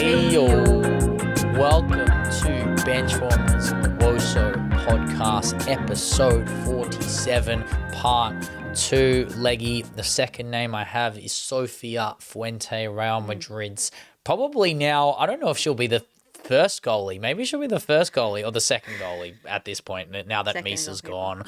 Hey yo, welcome to Benchwarmers WOSO podcast, episode 47, part 2. Leggy, the second name I have is Sofia Fuente, Real Madrid's probably now, I don't know if she'll be the first goalie. Maybe she'll be the first goalie or the second goalie at this point. Now that Misa's gone,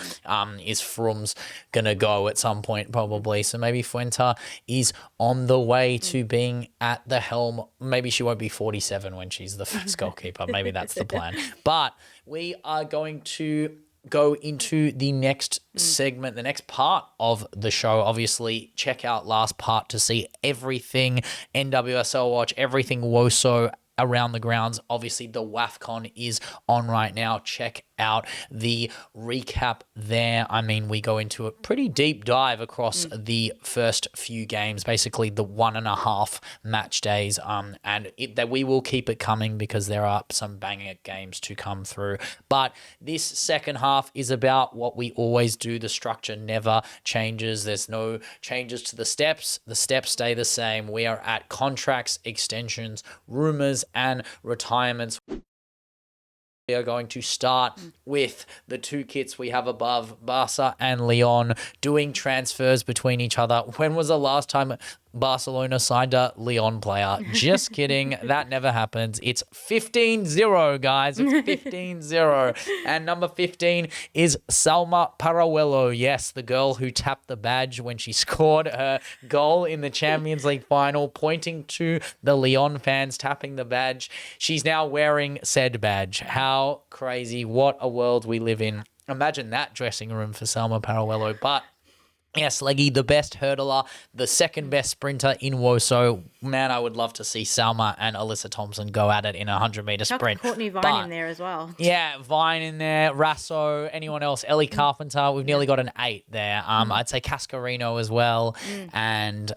is Frum's going to go at some point probably. So maybe Fuente is on the way to being at the helm. Maybe she won't be 47 when she's the first goalkeeper. Maybe that's the plan. But we are going to go into the next segment, the next part of the show. Obviously, check out last part to see everything NWSL watch, everything WOSO around the grounds. Obviously, the WAFCON is on right now. Check out the recap there. I mean, we go into a pretty deep dive across the first few games, basically the 1.5 match days, and that we will keep it coming because there are some banging games to come through. But this second half is about what we always do. The structure never changes. There's no changes to the steps. The steps stay the same. We are at contracts, extensions, rumours, and retirements. We are going to start with the two kits we have above, Barca and Lyon, doing transfers between each other. When was the last time Barcelona signed a Lyon player? Just kidding. That never happens. It's 15-0, guys. It's 15-0. And number 15 is Salma Paralluelo. Yes, the girl who tapped the badge when she scored her goal in the Champions League final, pointing to the Lyon fans tapping the badge. She's now wearing said badge. How crazy. What a world we live in. Imagine that dressing room for Salma Paralluelo. But yes, Leggy, the best hurdler, the second best sprinter in WOSO. Man, I would love to see Salma and Alyssa Thompson go at it in a 100-meter sprint. Courtney Vine in there as well. Yeah, Vine in there, Rasso, anyone else, Ellie Carpenter. We've nearly got an 8 there. I'd say Cascarino as well. And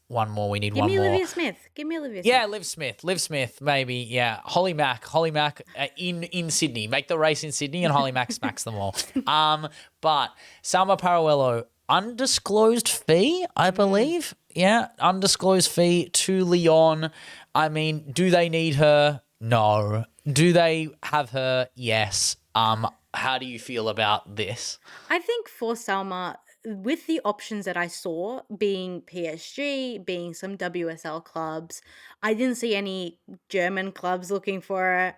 one more. We need one more. Give me Olivia Smith. Yeah, Liv Smith, maybe. Yeah, Holly Mack in Sydney. Make the race in Sydney and Holly Mack smacks them all. But Salma Paralluelo, undisclosed fee, I believe. Yeah, undisclosed fee to Lyon. I mean, do they need her? No. Do they have her? Yes. How do you feel about this? I think for Salma, with the options that I saw being PSG, being some WSL clubs, I didn't see any German clubs looking for her.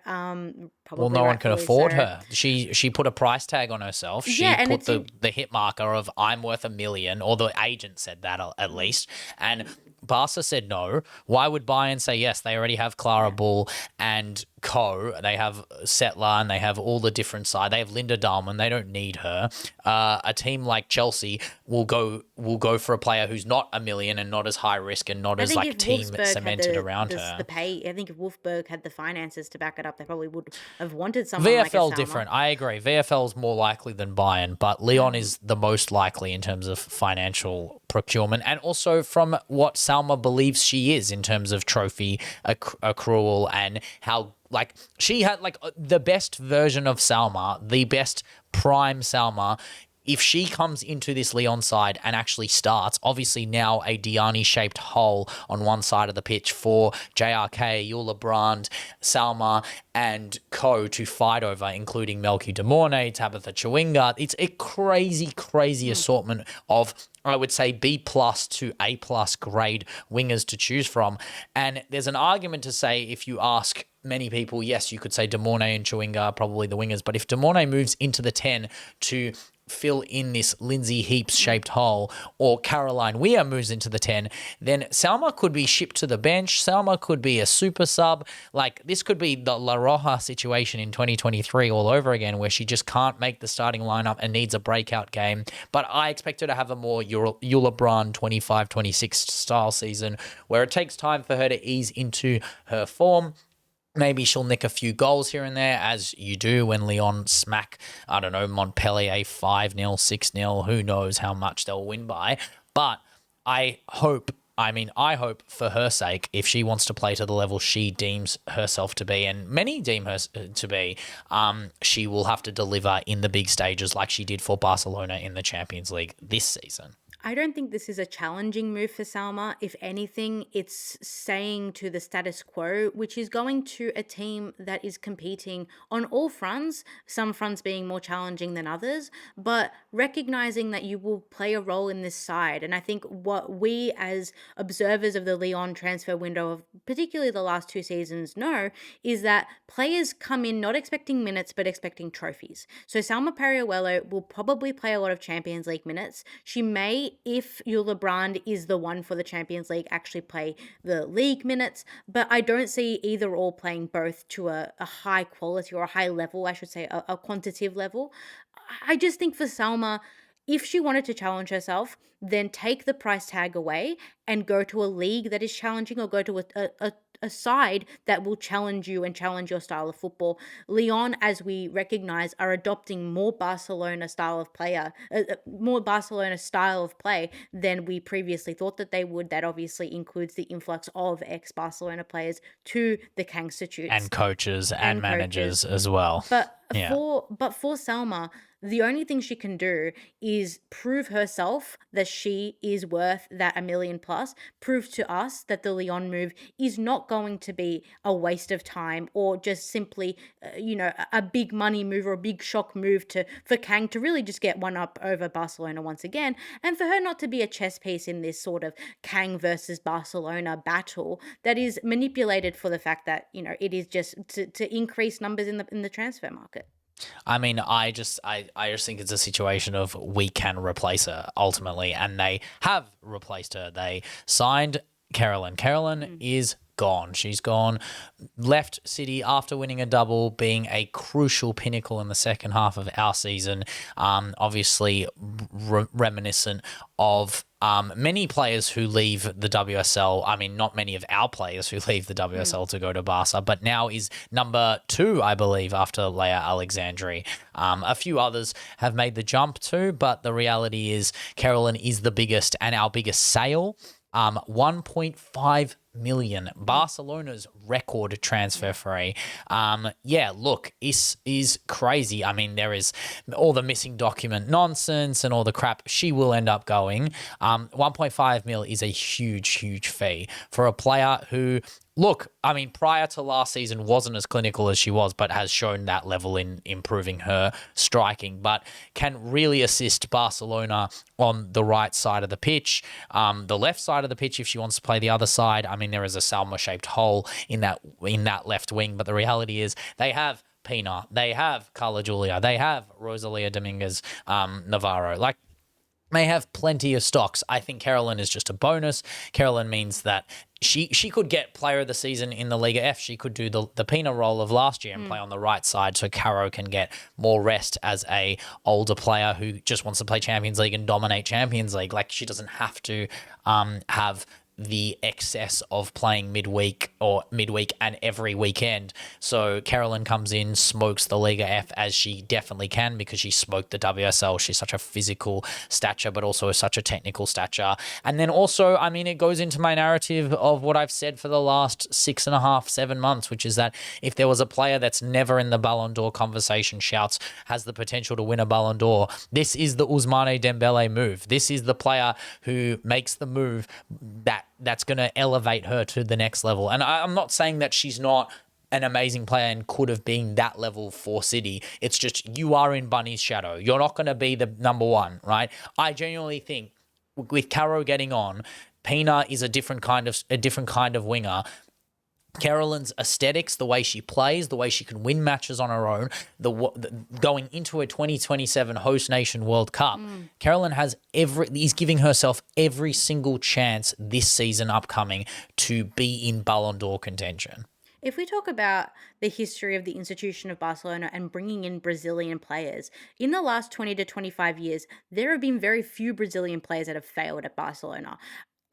Well, no one can afford her. She put a price tag on herself. She put the hit marker of I'm worth $1 million, or the agent said that at least. And Barca said no. Why would Bayern say yes? They already have Clara Bull and Co. They have Settler and they have all the different side. They have Linda Dahlman. They don't need her. A team like Chelsea will go for a player who's not $1 million and not as high risk and not as like team cemented around her. The pay. I think if Wolfsburg had the finances to back it up, they probably would have wanted someone like VFL different. I agree. VFL is more likely than Bayern, but Lyon is the most likely in terms of financial procurement and also from what Salma believes she is in terms of trophy accrual and how like she had like the best version of Salma, the best prime Salma. If she comes into this Lyon side and actually starts, obviously now a Diani-shaped hole on one side of the pitch for JRK, Eula Brand, Salma, and Co. to fight over, including Melky de Mornay, Tabitha Chewinga. It's a crazy assortment of, I would say, B+ to A+ grade wingers to choose from. And there's an argument to say, if you ask many people, yes, you could say de Mornay and Chewinga are probably the wingers, but if de Mornay moves into the 10 to fill in this Lindsay Heaps-shaped hole, or Caroline Weir moves into the 10, then Salma could be shipped to the bench. Salma could be a super sub. Like, this could be the La Roja situation in 2023 all over again, where she just can't make the starting lineup and needs a breakout game. But I expect her to have a more Eula Brand 25-26 style season, where it takes time for her to ease into her form. Maybe she'll nick a few goals here and there, as you do when Lyon smack, I don't know, Montpellier 5-0, 6-0. Who knows how much they'll win by. But I hope for her sake, if she wants to play to the level she deems herself to be, and many deem her to be, she will have to deliver in the big stages like she did for Barcelona in the Champions League this season. I don't think this is a challenging move for Salma. If anything, it's saying to the status quo, which is going to a team that is competing on all fronts, some fronts being more challenging than others, but recognizing that you will play a role in this side. And I think what we as observers of the Lyon transfer window of particularly the last 2 seasons know is that players come in not expecting minutes, but expecting trophies. So Salma Paralluelo will probably play a lot of Champions League minutes. She may, if Yula Brand is the one for the Champions League, actually play the league minutes, but I don't see either or playing both to a high quality or a high level, I should say, a quantitative level. I just think for Salma, if she wanted to challenge herself, then take the price tag away and go to a league that is challenging, or go to a side that will challenge you and challenge your style of football. Lyon, as we recognize, are adopting more Barcelona style of play than we previously thought that they would. That obviously includes the influx of ex-Barcelona players to the KANG-TARCTICA And coaches and managers as well. But Yeah. for Salma, the only thing she can do is prove herself that she is worth that $1 million plus, prove to us that the Lyon move is not going to be a waste of time, or just simply, a big money move or a big shock move for Kang to really just get one up over Barcelona once again, and for her not to be a chess piece in this sort of Kang versus Barcelona battle that is manipulated for the fact that, it is just to increase numbers in the transfer market. I mean, I just think it's a situation of we can replace her ultimately, and they have replaced her. They signed Kerolin. Kerolin is gone. She's gone. Left City after winning a double, being a crucial pinnacle in the second half of our season. Obviously reminiscent of many players who leave the WSL. I mean, not many of our players who leave the WSL to go to Barca, but now is number 2, I believe, after Leia Alexandri. A few others have made the jump too, but the reality is Kerolin is the biggest and our biggest sale. 1.5 million, Barcelona's record transfer fee. Look, is crazy. I mean, there is all the missing document nonsense and all the crap. She will end up going. 1.5 mil is a huge fee for a player who, look, I mean, prior to last season wasn't as clinical as she was, but has shown that level in improving her striking, but can really assist Barcelona on the right side of the pitch, the left side of the pitch if she wants to play the other side. I mean, there is a Salma-shaped hole in that left wing, but the reality is they have Pina, they have Carla Julia, they have Rosalia Dominguez Navarro. Like, they have plenty of stocks. I think Kerolin is just a bonus. Kerolin means that she could get player of the season in the Liga F. She could do the Pina role of last year and play on the right side, so Caro can get more rest as a older player who just wants to play Champions League and dominate Champions League. Like, she doesn't have to have the excess of playing midweek and every weekend. So Kerolin comes in, smokes the Liga F, as she definitely can, because she smoked the WSL. She's such a physical stature, but also such a technical stature. And then also, I mean, it goes into my narrative of what I've said for the last 6.5, 7 months, which is that if there was a player that's never in the Ballon d'Or conversation shouts, has the potential to win a Ballon d'Or, this is the Ousmane Dembele move. This is the player who makes the move that's going to elevate her to the next level. And I'm not saying that she's not an amazing player and could have been that level for City. It's just you are in Bunny's shadow. You're not going to be the number one, right? I genuinely think with Caro getting on, Pina is a different kind of winger. Kerolin's aesthetics, the way she plays, the way she can win matches on her own, going into a 2027 host nation World Cup, Kerolin is giving herself every single chance this season upcoming to be in Ballon d'Or contention. If we talk about the history of the institution of Barcelona and bringing in Brazilian players, in the last 20 to 25 years, there have been very few Brazilian players that have failed at Barcelona.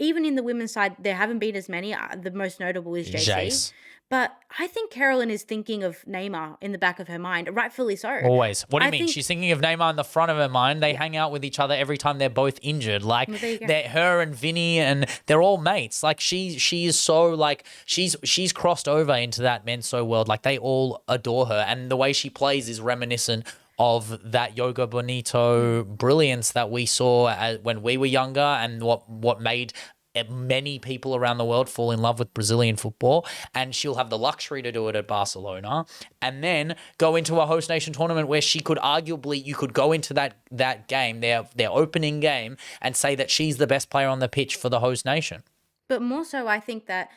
Even in the women's side, there haven't been as many. The most notable is JC. Jace. But I think Kerolin is thinking of Neymar in the back of her mind, rightfully so. Always. What do you mean? She's thinking of Neymar in the front of her mind. They hang out with each other every time they're both injured. Like, her and Vinny, and they're all mates. Like, she is so, like, she's crossed over into that Menso world. Like, they all adore her. And the way she plays is reminiscent of that Yoga Bonito brilliance that we saw when we were younger, and what made many people around the world fall in love with Brazilian football. And she'll have the luxury to do it at Barcelona, and then go into a host nation tournament where she could arguably, you could go into that game, their opening game, and say that she's the best player on the pitch for the host nation. But more so, I think that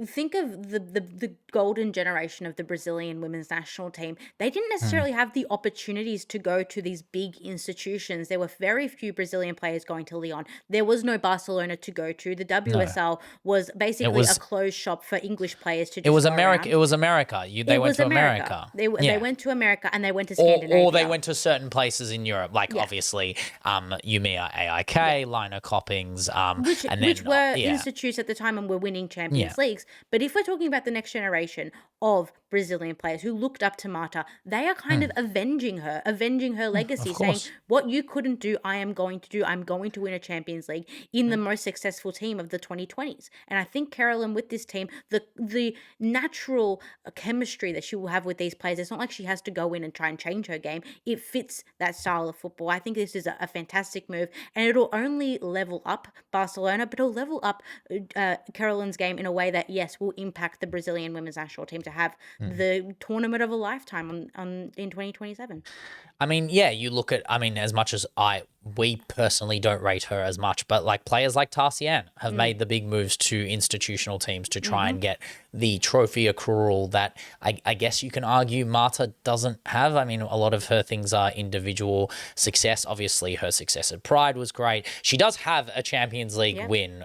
think of the golden generation of the Brazilian women's national team. They didn't necessarily have the opportunities to go to these big institutions. There were very few Brazilian players going to Lyon. There was no Barcelona to go to. The WSL was basically a closed shop for English players to just It was go America. around. It was America. They went to America. They went to America, and they went to Scandinavia. Or they went to certain places in Europe, like obviously Umea AIK, Lina Coppings, which were institutes at the time and were winning Champions Leagues. But if we're talking about the next generation of Brazilian players who looked up to Marta, they are kind of avenging her legacy, saying, what you couldn't do, I am going to do. I'm going to win a Champions League in the most successful team of the 2020s. And I think Kerolin, with this team, the natural chemistry that she will have with these players, it's not like she has to go in and try and change her game. It fits that style of football. I think this is a fantastic move, and it'll only level up Barcelona, but it'll level up Kerolin's game in a way that, yes, will impact the Brazilian women's national team to have the tournament of a lifetime in 2027. I mean, you look at, as much as we personally don't rate her as much, but like players like Tassian have made the big moves to institutional teams to try and get the trophy accrual that I guess you can argue Marta doesn't have. I mean, a lot of her things are individual success. Obviously, her success at Pride was great. She does have a Champions League win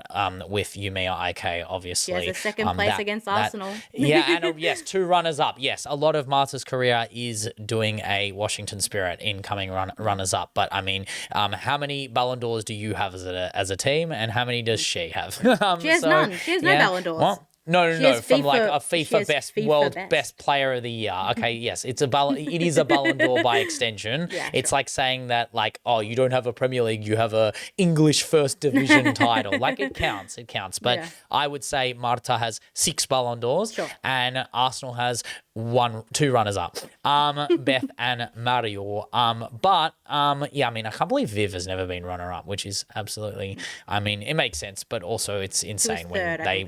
with Umea IK, obviously. She has a second place against Arsenal. And yes, 2 runners up. Yes, a lot of Marta's career is doing a Washington Spirit incoming runners up. But I mean, how many Ballon d'Ors do you have as a team, and how many does she have? She has none. She has no Ballon d'Ors. Well, no, from like a FIFA FIFA best player of the year. Okay, yes, it is a Ballon d'Or by extension. It's like saying that, like, oh, you don't have a Premier League, you have a English First Division title. Like, it counts. But I would say Marta has 6 Ballon d'Ors, and Arsenal has 2 runners up, Beth and Mario. I can't believe Viv has never been runner up, which is absolutely, it makes sense, but also it's insane when they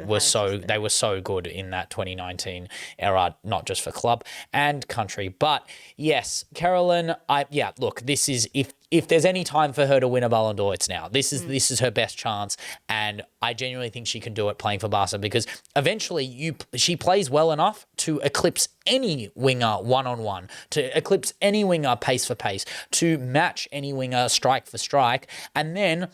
were so good in that 2019 era, not just for club and country. But yes, Kerolin, look, this is, if there's any time for her to win a Ballon d'Or, it's now. This is her best chance, and I genuinely think she can do it playing for Barca, because eventually she plays well enough to eclipse any winger one-on-one, to eclipse any winger pace for pace, to match any winger strike for strike, and then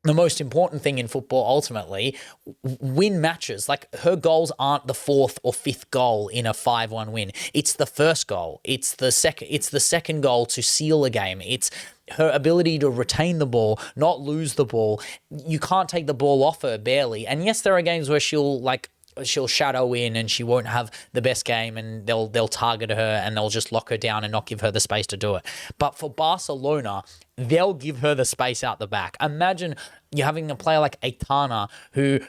the most important thing in football, ultimately, win matches. Like, her goals aren't the 4th or 5th goal in a 5-1 win. It's the first goal. It's the second goal to seal a game. It's her ability to retain the ball, not lose the ball. You can't take the ball off her, barely. And yes, there are games where she'll shadow in and she won't have the best game, and they'll target her and they'll just lock her down and not give her the space to do it. But for Barcelona, they'll give her the space out the back. Imagine you having a player like Aitana who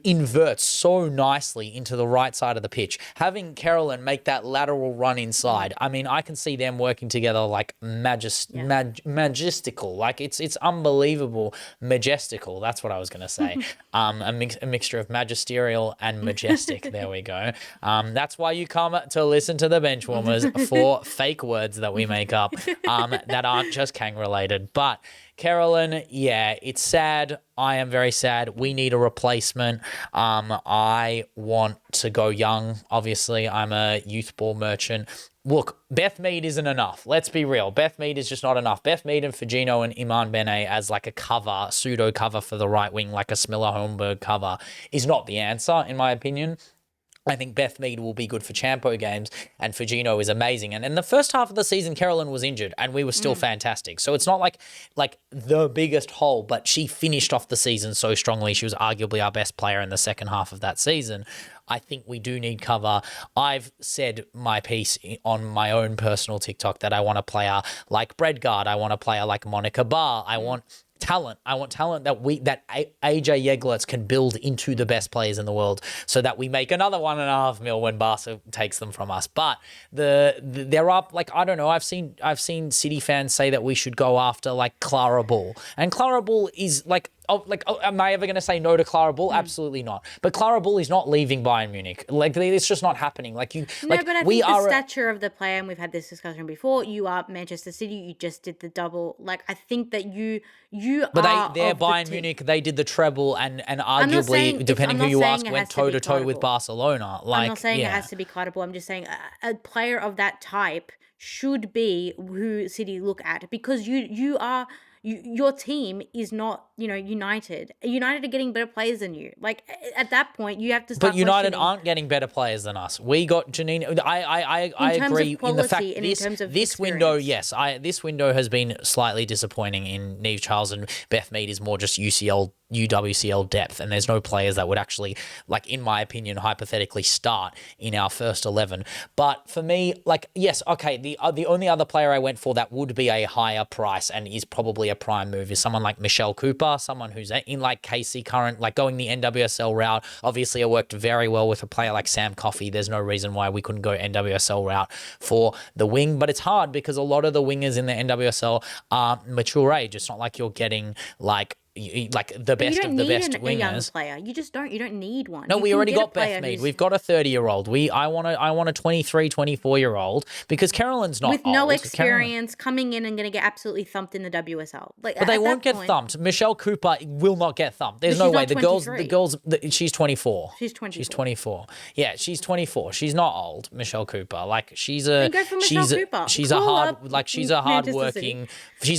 inverts so nicely into the right side of the pitch. Having Kerolin make that lateral run inside. I can see them working together like majestical. Like, it's unbelievable. Majestical. That's what I was going to say. A mixture of magisterial and majestic. There we go. That's why you come to listen to the Benchwarmers for fake words that we make up that aren't just Kang related. But Kerolin, it's sad. I am very sad. We need a replacement. I want to go young. Obviously, I'm a youth ball merchant. Look, Beth Mead isn't enough. Let's be real. Beth Mead is just not enough. Beth Mead and Fagino and Iman Bene as like a cover, pseudo cover for the right wing, like a Smilla Holmberg cover, is not the answer, in my opinion. I think Beth Mead will be good for Champo games, and Fagino is amazing. And in the first half of the season, Kerolin was injured, and we were still fantastic. So it's not like the biggest hole, but she finished off the season so strongly. She was arguably our best player in the second half of that season. I think we do need cover. I've said my piece on my own personal TikTok that I want a player like Bredgard. I want a player like Monica Barr. I want talent. I want talent that AJ Yeglets can build into the best players in the world, so that we make another 1.5 mil when Barca takes them from us. But they're up, like, I don't know. I've seen City fans say that we should go after like Clara Bull, and Clara Bull is like. Am I ever going to say no to Clara Bull? Absolutely not. But Clara Bull is not leaving Bayern Munich. Like, it's just not happening. Like, you. No, like, but I think the stature of the player, and we've had this discussion before. You are Manchester City. You just did the double. Like, I think that you But are. they're Bayern Munich. They did the treble, and arguably, depending who you ask, went toe to toe with Barcelona. Like, I'm not saying it has to be credible. I'm just saying a player of that type should be who City look at, because you are. Your team is not, United. United are getting better players than you. Like, at that point, you have to start. But United aren't getting better players than us. We got Janine. I agree in the fact this window. Yes, this window has been slightly disappointing in Niamh Charles and Beth Mead is more just UWCL depth, and there's no players that would actually, like, in my opinion, hypothetically start in our first 11. But for me, like, yes, okay, the only other player I went for that would be a higher price and is probably a prime move is someone like Michelle Cooper, someone who's in like KC current, like going the NWSL route. Obviously, it worked very well with a player like Sam Coffey. There's no reason why we couldn't go NWSL route for the wing, but it's hard because a lot of the wingers in the NWSL are mature age. It's not like you're getting like the best of the best wingers. A young player. You don't need one. No, we already got Beth Mead. We've got a 30-year-old. I want a 23, 24-year-old because Kerolin's not with old. No experience coming in and going to get absolutely thumped in the WSL. Like, but they won't get thumped. Michelle Cooper will not get thumped. There's no way. The girls, she's 24. She's 24. She's 24. Yeah, she's 24. She's not old, Michelle Cooper. Like, she's a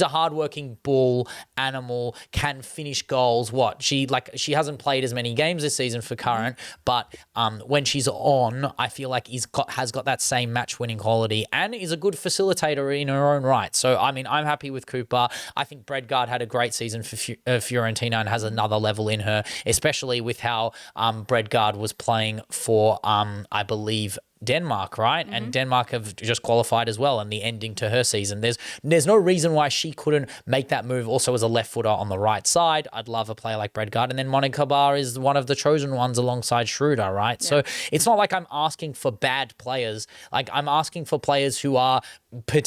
hardworking bull animal, can finish goals. She hasn't played as many games this season for current, but when she's on, I feel like has got that same match winning quality and is a good facilitator in her own right. So I mean, I'm happy with Cooper. I think Bredgard had a great season for Fiorentina and has another level in her, especially with how Bredgard was playing for I believe Denmark, right? Mm-hmm. And Denmark have just qualified as well, and the ending to her season. There's no reason why she couldn't make that move also as a left footer on the right side. I'd love a player like Bredgard. And then Monica Barr is one of the chosen ones alongside Schroeder, right? Yeah. So it's not like I'm asking for bad players. Like, I'm asking for players who are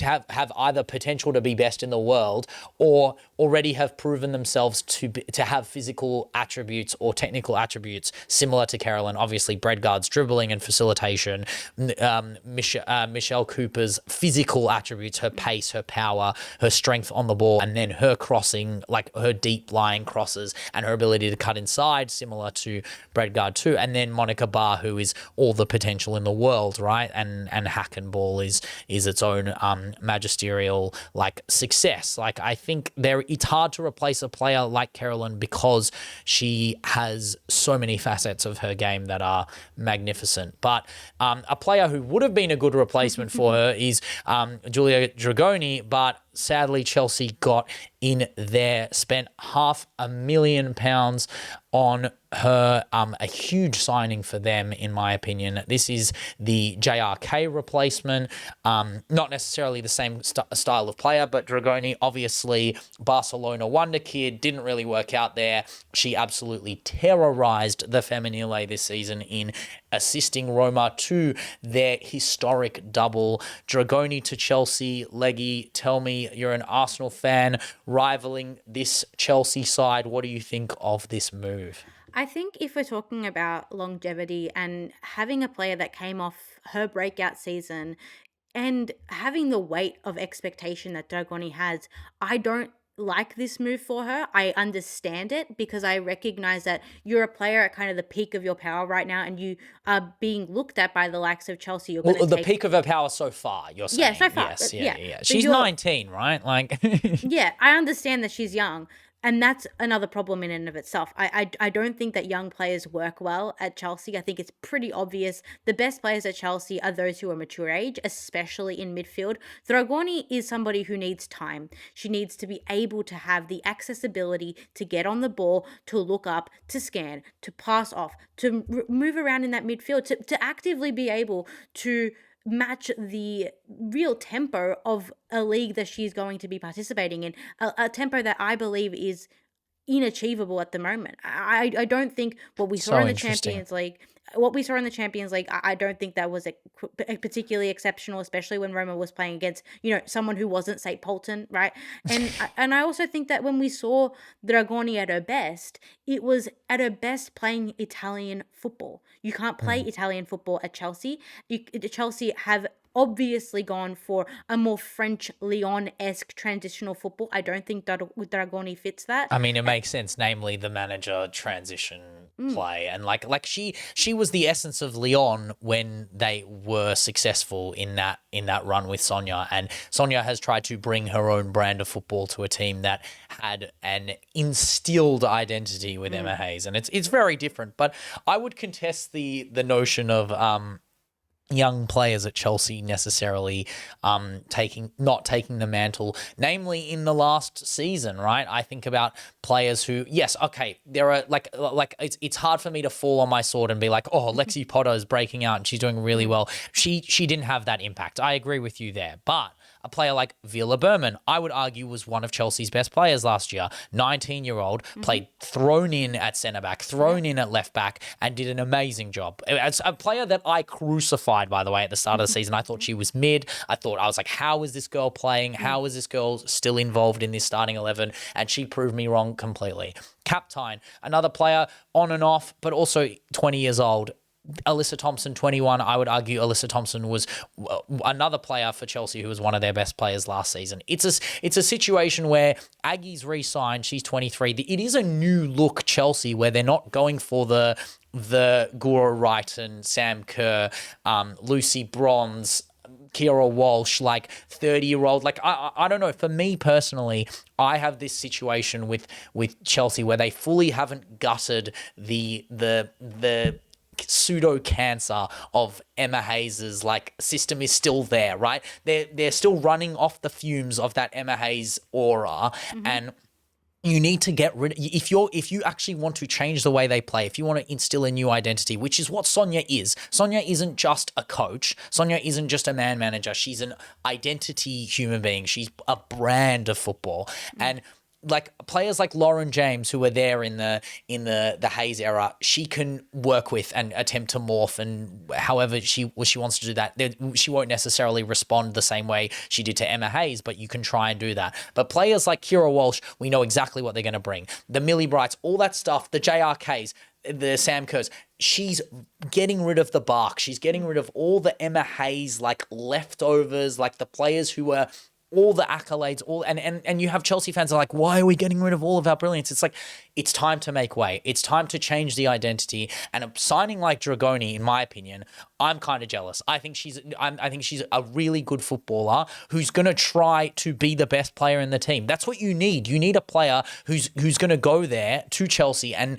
have either potential to be best in the world or already have proven themselves to have physical attributes or technical attributes similar to Kerolin. Obviously, Bredgard's dribbling and facilitation, Michelle Cooper's physical attributes, her pace, her power, her strength on the ball, and then her crossing, like her deep lying crosses and her ability to cut inside, similar to Bredgard too. And then Monica Barr, who is all the potential in the world, right? And hack and ball is its own magisterial like success. Like, I think it's hard to replace a player like Kerolin because she has so many facets of her game that are magnificent. But a player who would have been a good replacement for her is Giulia Dragoni, but sadly Chelsea got in there, spent £500,000 on her, a huge signing for them, in my opinion. This is the JRK replacement, not necessarily the same style of player, but Dragoni, obviously Barcelona wonderkid, didn't really work out there. She absolutely terrorized the Femminile this season in assisting Roma to their historic double. Dragoni to Chelsea. Leggy, tell me, you're an Arsenal fan rivaling this Chelsea side. What do you think of this move? I think if we're talking about longevity and having a player that came off her breakout season and having the weight of expectation that Dragoni has, I don't like this move for her. I understand it because I recognize that you're a player at kind of the peak of your power right now, and you are being looked at by the likes of Chelsea. You're the peak of her power so far, you're saying. Yeah, so far. Yes, yeah. She's 19, right? Like, yeah, I understand that she's young. And that's another problem in and of itself. I don't think that young players work well at Chelsea. I think it's pretty obvious. The best players at Chelsea are those who are mature age, especially in midfield. Dragoni is somebody who needs time. She needs to be able to have the accessibility to get on the ball, to look up, to scan, to pass off, to move around in that midfield, to actively be able to match the real tempo of a league that she's going to be participating in, a tempo that I believe is inachievable at the moment. I don't think what we saw So in the interesting. Champions League, I don't think that was particularly exceptional, especially when Roma was playing against, someone who wasn't St. Polton, right? And I also think that when we saw Dragoni at her best, it was at her best playing Italian football. You can't play Mm. Italian football at Chelsea. Chelsea have obviously gone for a more French Lyon-esque transitional football. I don't think Dragoni fits that. I mean, it makes sense, namely the manager transition Mm. play, and like she was the essence of Lyon when they were successful in that run with Sonia, and Sonia has tried to bring her own brand of football to a team that had an instilled identity with Emma Hayes, and it's very different. But I would contest the notion of young players at Chelsea necessarily not taking the mantle, namely in the last season, right? I think about players who, yes, okay, there are like it's hard for me to fall on my sword and be like, oh, Lexi Potter is breaking out and she's doing really well. She didn't have that impact. I agree with you there, but a player like Viola Berman, I would argue, was one of Chelsea's best players last year. 19-year-old, played thrown in at centre-back, thrown in at left-back, and did an amazing job. As a player that I crucified, by the way, at the start of the season. I thought she was mid. I was like, how is this girl playing? How is this girl still involved in this starting 11? And she proved me wrong completely. Captain, another player on and off, but also 20 years old. Alyssa Thompson, 21. I would argue Alyssa Thompson was another player for Chelsea who was one of their best players last season. It's a situation where Aggie's re-signed. She's 23. It is a new look Chelsea where they're not going for the Gura Wright and Sam Kerr, Lucy Bronze, Kira Walsh, like 30-year-old. Like, I don't know. For me personally, I have this situation with Chelsea where they fully haven't gutted the pseudo cancer of Emma Hayes's like system is still there, right? They're still running off the fumes of that Emma Hayes aura, and you need to get rid. If you actually want to change the way they play, if you want to instill a new identity, which is what Sonia is. Sonia isn't just a coach. Sonia isn't just a man manager. She's an identity human being. She's a brand of football, and like players like Lauren James, who were there in the Hayes era, she can work with and attempt to morph, and however she wants to do that. She won't necessarily respond the same way she did to Emma Hayes, but you can try and do that. But players like Kira Walsh, we know exactly what they're going to bring. The Millie Brights, all that stuff, the JRKs, the Sam Kerrs, she's getting rid of the bark. She's getting rid of all the Emma Hayes like leftovers, like the players who were all the accolades, and you have Chelsea fans are like, why are we getting rid of all of our brilliance? It's like, it's time to make way. It's time to change the identity. And a signing like Dragoni, in my opinion, I'm kind of jealous. I think she's a really good footballer who's going to try to be the best player in the team. That's what you need. You need a player who's going to go there to Chelsea and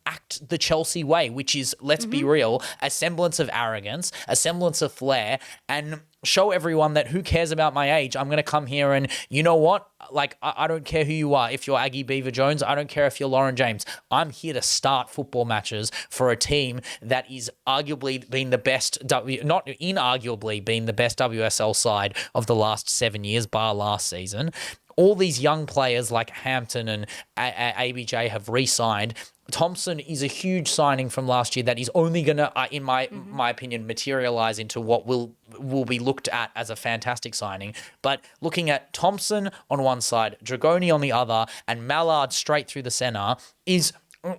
act the Chelsea way, which is, let's be real, a semblance of arrogance, a semblance of flair, and show everyone that who cares about my age? I'm going to come here and, you know what? Like, I don't care who you are. If you're Aggie Beaver-Jones, I don't care if you're Lauren James. I'm here to start football matches for a team that is arguably been the best, not inarguably been the best WSL side of the last 7 years, bar last season. All these young players like Hampton and ABJ have re-signed. Thompson is a huge signing from last year that is only going to, in my opinion, materialize into what will be looked at as a fantastic signing. But looking at Thompson on one side, Dragoni on the other, and Mallard straight through the center is...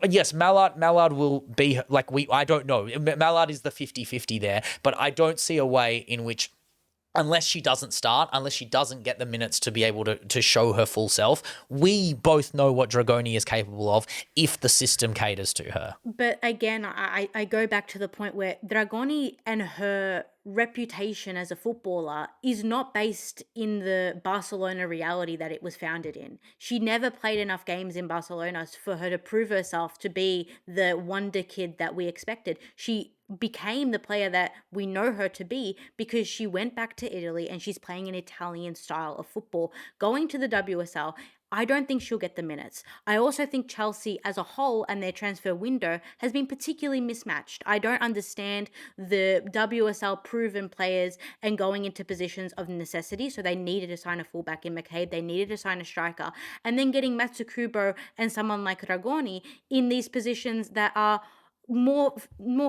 Yes, Mallard will be like I don't know. Mallard is the 50-50 there, but I don't see a way in which, unless she doesn't start, unless she doesn't get the minutes to be able to show her full self, we both know what Dragoni is capable of if the system caters to her. But again, I go back to the point where Dragoni and her reputation as a footballer is not based in the Barcelona reality that it was founded in. She never played enough games in Barcelona for her to prove herself to be the wonder kid that we expected. She became the player that we know her to be because she went back to Italy and she's playing an Italian style of football. Going to the WSL, I don't think she'll get the minutes. I also think Chelsea as a whole and their transfer window has been particularly mismatched. I don't understand the WSL proven players and going into positions of necessity. So they needed to sign a fullback in McCabe, they needed to sign a striker, and then getting Matsukubo and someone like Dragoni in these positions that are more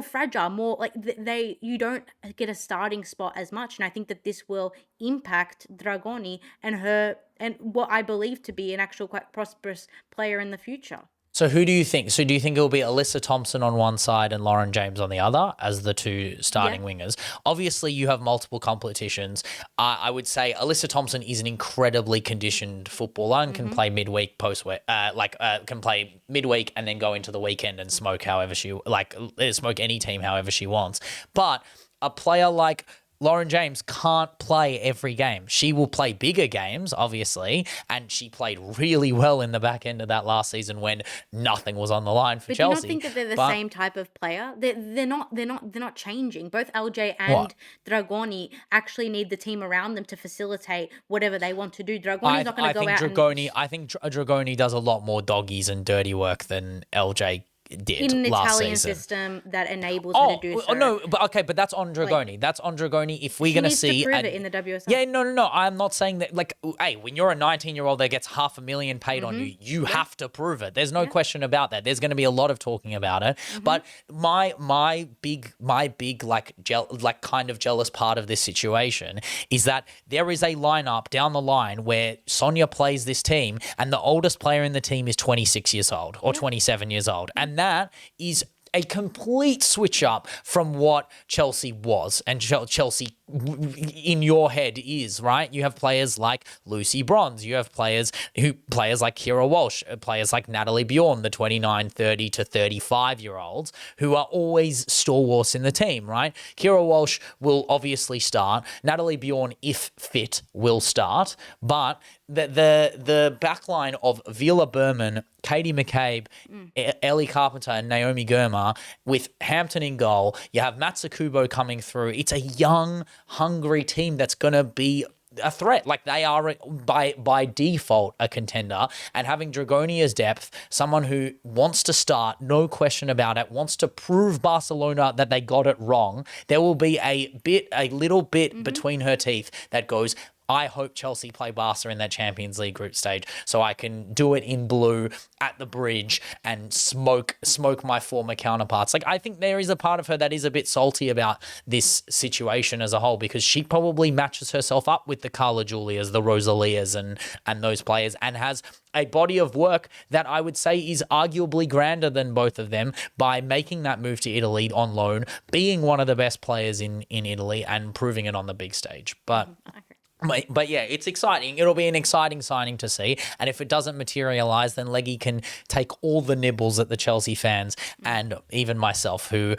fragile, more like they you don't get a starting spot as much. And I think that this will impact Dragoni and her and what I believe to be an actual quite prosperous player in the future. So who do you think? So do you think it will be Alyssa Thompson on one side and Lauren James on the other as the two starting wingers? Obviously, you have multiple competitions. I would say Alyssa Thompson is an incredibly conditioned footballer and can play midweek, can play midweek and then go into the weekend and smoke smoke any team however she wants. But a player like Lauren James can't play every game. She will play bigger games, obviously, and she played really well in the back end of that last season when nothing was on the line for Chelsea. But do you not think that they're the same type of player? They're not changing. Both LJ and Dragoni actually need the team around them to facilitate whatever they want to do. Dragoni's not going to go out I think Dragoni does a lot more doggies and dirty work than LJ did in an last Italian season. system that enables her to do so. No, but that's on Dragoni. That's on Dragoni. If we're gonna see, to prove it in the WSL. Yeah, no. I'm not saying that. Like, hey, when you're a 19-year-old that gets $500,000 paid on you, you have to prove it. There's no question about that. There's going to be a lot of talking about it. But my big kind of jealous part of this situation is that there is a lineup down the line where Sonia plays this team, and the oldest player in the team is 26 years old or 27 years old, and that is a complete switch up from what Chelsea was and Chelsea in your head is, right? You have players like Lucy Bronze, you have players like Kira Walsh, players like Natalie Bjorn, the 29, 30 to 35-year-olds who are always stalwarts in the team, right? Kira Walsh will obviously start. Natalie Bjorn, if fit, will start, but the backline of Vila Berman, Katie McCabe, Ellie Carpenter, and Naomi Girma with Hampton in goal. You have Matsukubo coming through. It's a young, hungry team that's going to be a threat. Like, they are by default a contender, and having Dragoni as depth, someone who wants to start, no question about it, wants to prove Barcelona that they got it wrong. There will be a little bit between her teeth that goes, I hope Chelsea play Barca in that Champions League group stage so I can do it in blue at the bridge and smoke my former counterparts. Like, I think there is a part of her that is a bit salty about this situation as a whole, because she probably matches herself up with the Carla Julias, the Rosalias and those players, and has a body of work that I would say is arguably grander than both of them by making that move to Italy on loan, being one of the best players in Italy and proving it on the big stage. But yeah, it's exciting. It'll be an exciting signing to see. And if it doesn't materialise, then Leggy can take all the nibbles at the Chelsea fans and even myself, who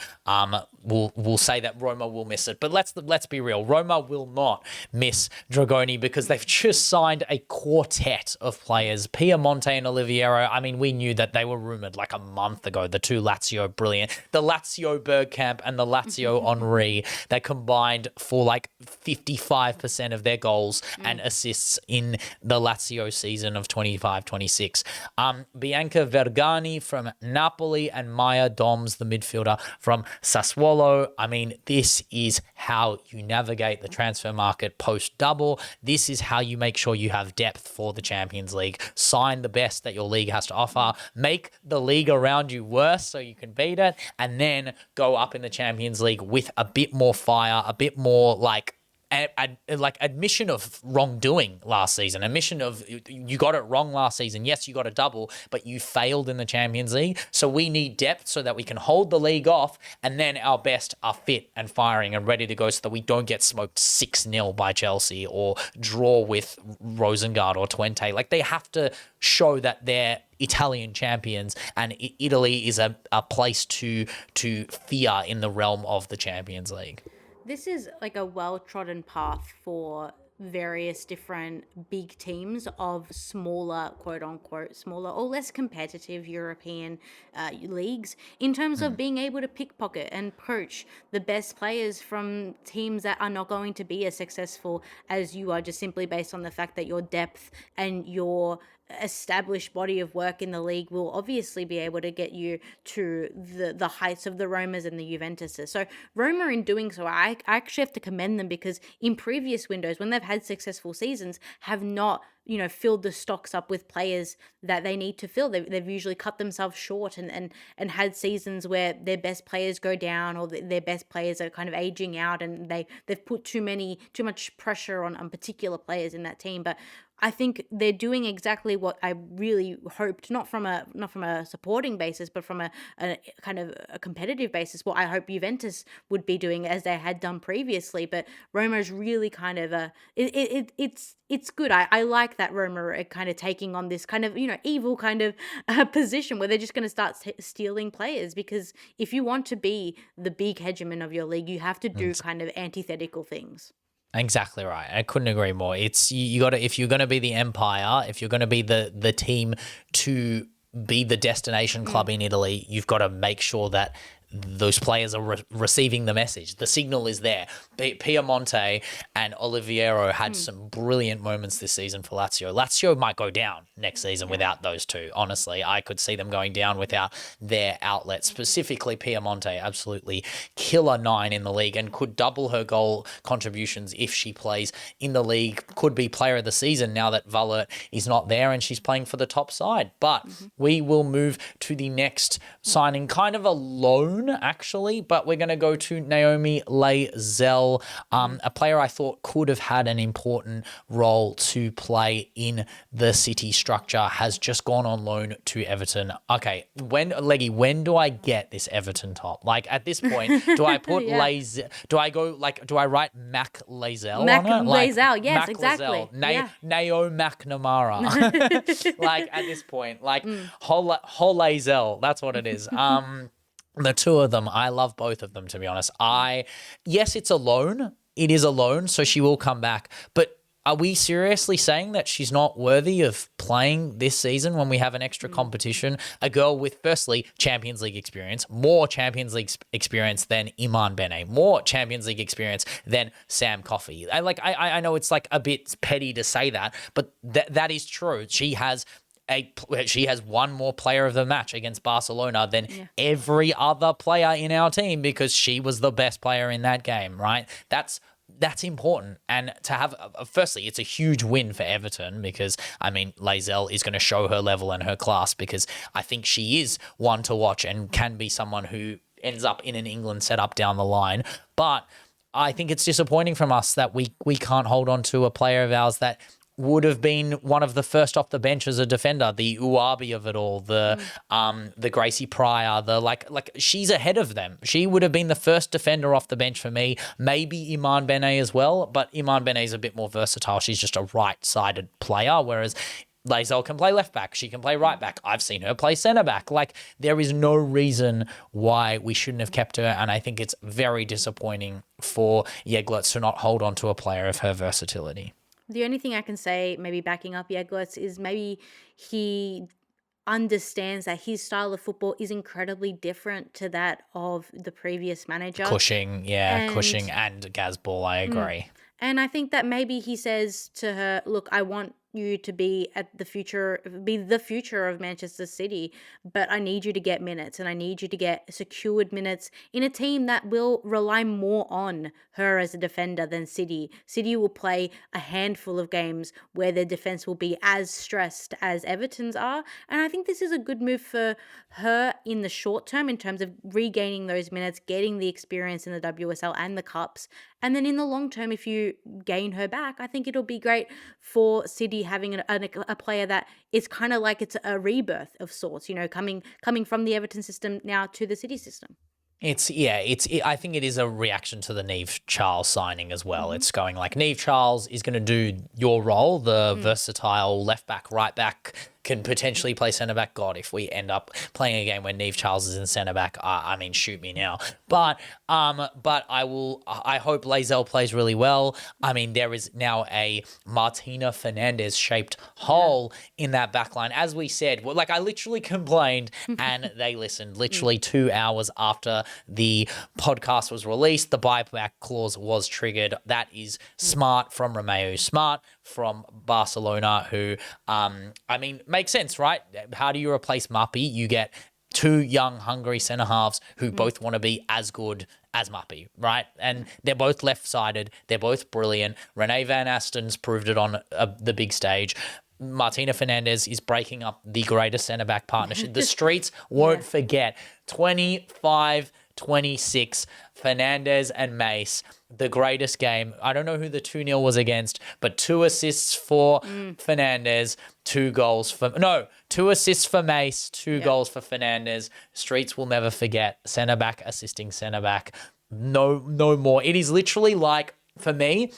will say that Roma will miss it. But let's be real. Roma will not miss Dragoni because they've just signed a quartet of players. Piamonte and Oliveiro. I mean, we knew that they were rumoured like a month ago. The two Lazio brilliant. The Lazio Bergkamp and the Lazio Henri that combined for like 55% of their goals and assists in the Lazio season of 25-26. Bianca Vergani from Napoli and Maya Doms, the midfielder from Sassuolo. I mean, this is how you navigate the transfer market post-double. This is how you make sure you have depth for the Champions League. Sign the best that your league has to offer. Make the league around you worse so you can beat it, and then go up in the Champions League with a bit more fire, a bit more like admission of wrongdoing last season, admission of you got it wrong last season. Yes, you got a double, but you failed in the Champions League. So we need depth so that we can hold the league off, and then our best are fit and firing and ready to go so that we don't get smoked 6-0 by Chelsea or draw with Rosengard or Twente. Like, they have to show that they're Italian champions, and Italy is a place to fear in the realm of the Champions League. This is like a well-trodden path for various different big teams of smaller, quote-unquote, smaller or less competitive European leagues in terms of being able to pickpocket and poach the best players from teams that are not going to be as successful as you are, just simply based on the fact that your depth and your established body of work in the league will obviously be able to get you to the heights of the Romas and the Juventuses. So Roma, in doing so, I actually have to commend them, because in previous windows, when they've had successful seasons, have not filled the stocks up with players that they need to fill. They've usually cut themselves short and had seasons where their best players go down, or their best players are kind of aging out, and they've put too much pressure on particular players in that team. But I think they're doing exactly what I really hoped, not from a supporting basis, but from a kind of a competitive basis, what I hope Juventus would be doing, as they had done previously. But Roma's really kind of it's good. I like that Roma are kind of taking on this kind of evil kind of position where they're just going to start stealing players, because if you want to be the big hegemon of your league, you have to do kind of antithetical things. Exactly right. I couldn't agree more. It's you got to, if you're going to be the empire, if you're going to be the team to be the destination club in Italy, you've got to make sure that those players are receiving the message. The signal is there. Piamonte and Oliveiro had some brilliant moments this season for Lazio. Lazio might go down next season without those two. Honestly, I could see them going down without their outlets. Specifically, Piamonte, absolutely killer 9 in the league, and could double her goal contributions if she plays in the league. Could be player of the season now that Valert is not there and she's playing for the top side. But we will move to the next signing, kind of a loan actually, but we're going to go to Naomi Layzell, a player I thought could have had an important role to play in the City structure, has just gone on loan to Everton. Okay, when do I get this Everton top? Like, at this point, do I put Layzell? Do I write Mac Layzell on it? Layzell, yes, Mac exactly. Layzell, Nao McNamara. Like, at this point, like Whole Layzell, that's what it is. The two of them, I love both of them, to be honest. Yes, it's a loan. It is a loan, so she will come back. But are we seriously saying that she's not worthy of playing this season when we have an extra competition? A girl with, firstly, Champions League experience, more Champions League experience than Iman Bene, more Champions League experience than Sam Coffey. I know it's like a bit petty to say that, but that is true. She has one more player of the match against Barcelona than every other player in our team, because she was the best player in that game, right? That's important. And to have, firstly, it's a huge win for Everton, because, I mean, Layzell is going to show her level and her class, because I think she is one to watch and can be someone who ends up in an England setup down the line. But I think it's disappointing from us that we can't hold on to a player of ours that would have been one of the first off the bench as a defender, the Uabi of it all, the Gracie Pryor, she's ahead of them. She would have been the first defender off the bench for me, maybe Iman Bene as well, but Iman Bene is a bit more versatile. She's just a right-sided player, whereas Layzell can play left back. She can play right back. I've seen her play centre back. Like, there is no reason why we shouldn't have kept her, and I think it's very disappointing for Jegletz to not hold on to a player of her versatility. The only thing I can say, maybe backing up Jegletz, is maybe he understands that his style of football is incredibly different to that of the previous manager. Cushing and Gazball, I agree. And I think that maybe he says to her, look, I want you to be the future of Manchester City, but I need you to get minutes, and I need you to get secured minutes in a team that will rely more on her as a defender than City. City will play a handful of games where their defense will be as stressed as Everton's are, and I think this is a good move for her in the short term in terms of regaining those minutes, getting the experience in the WSL and the Cups, and then in the long term, if you gain her back, I think it'll be great for City having a player that is kind of like it's a rebirth of sorts, coming from the Everton system now to the City system. I think it is a reaction to the Niamh Charles signing as well. It's going like, Niamh Charles is going to do your role, the versatile left back, right back, can potentially play centre back. God, if we end up playing a game where Niamh Charles is in centre back, I mean, shoot me now. But I hope Layzell plays really well. I mean, there is now a Martina Fernandez shaped hole in that back line. As we said, I literally complained and they listened. Literally 2 hours after the podcast was released, the buyback clause was triggered. That is smart from Romeo, smart from Barcelona, who, makes sense, right? How do you replace Muppy? You get two young, hungry centre halves who both want to be as good as Muppy, right? And they're both left-sided. They're both brilliant. Renee Van Asten's proved it on the big stage. Martina Fernandez is breaking up the greatest centre-back partnership. The streets won't forget. 25-26, Fernandez and Mace, the greatest game. I don't know who the 2-0 was against, but 2 assists for Fernandez, 2 assists for Mace, 2 goals for Fernandez. Streets will never forget. Centre-back assisting centre-back. No more. It is literally like, for me,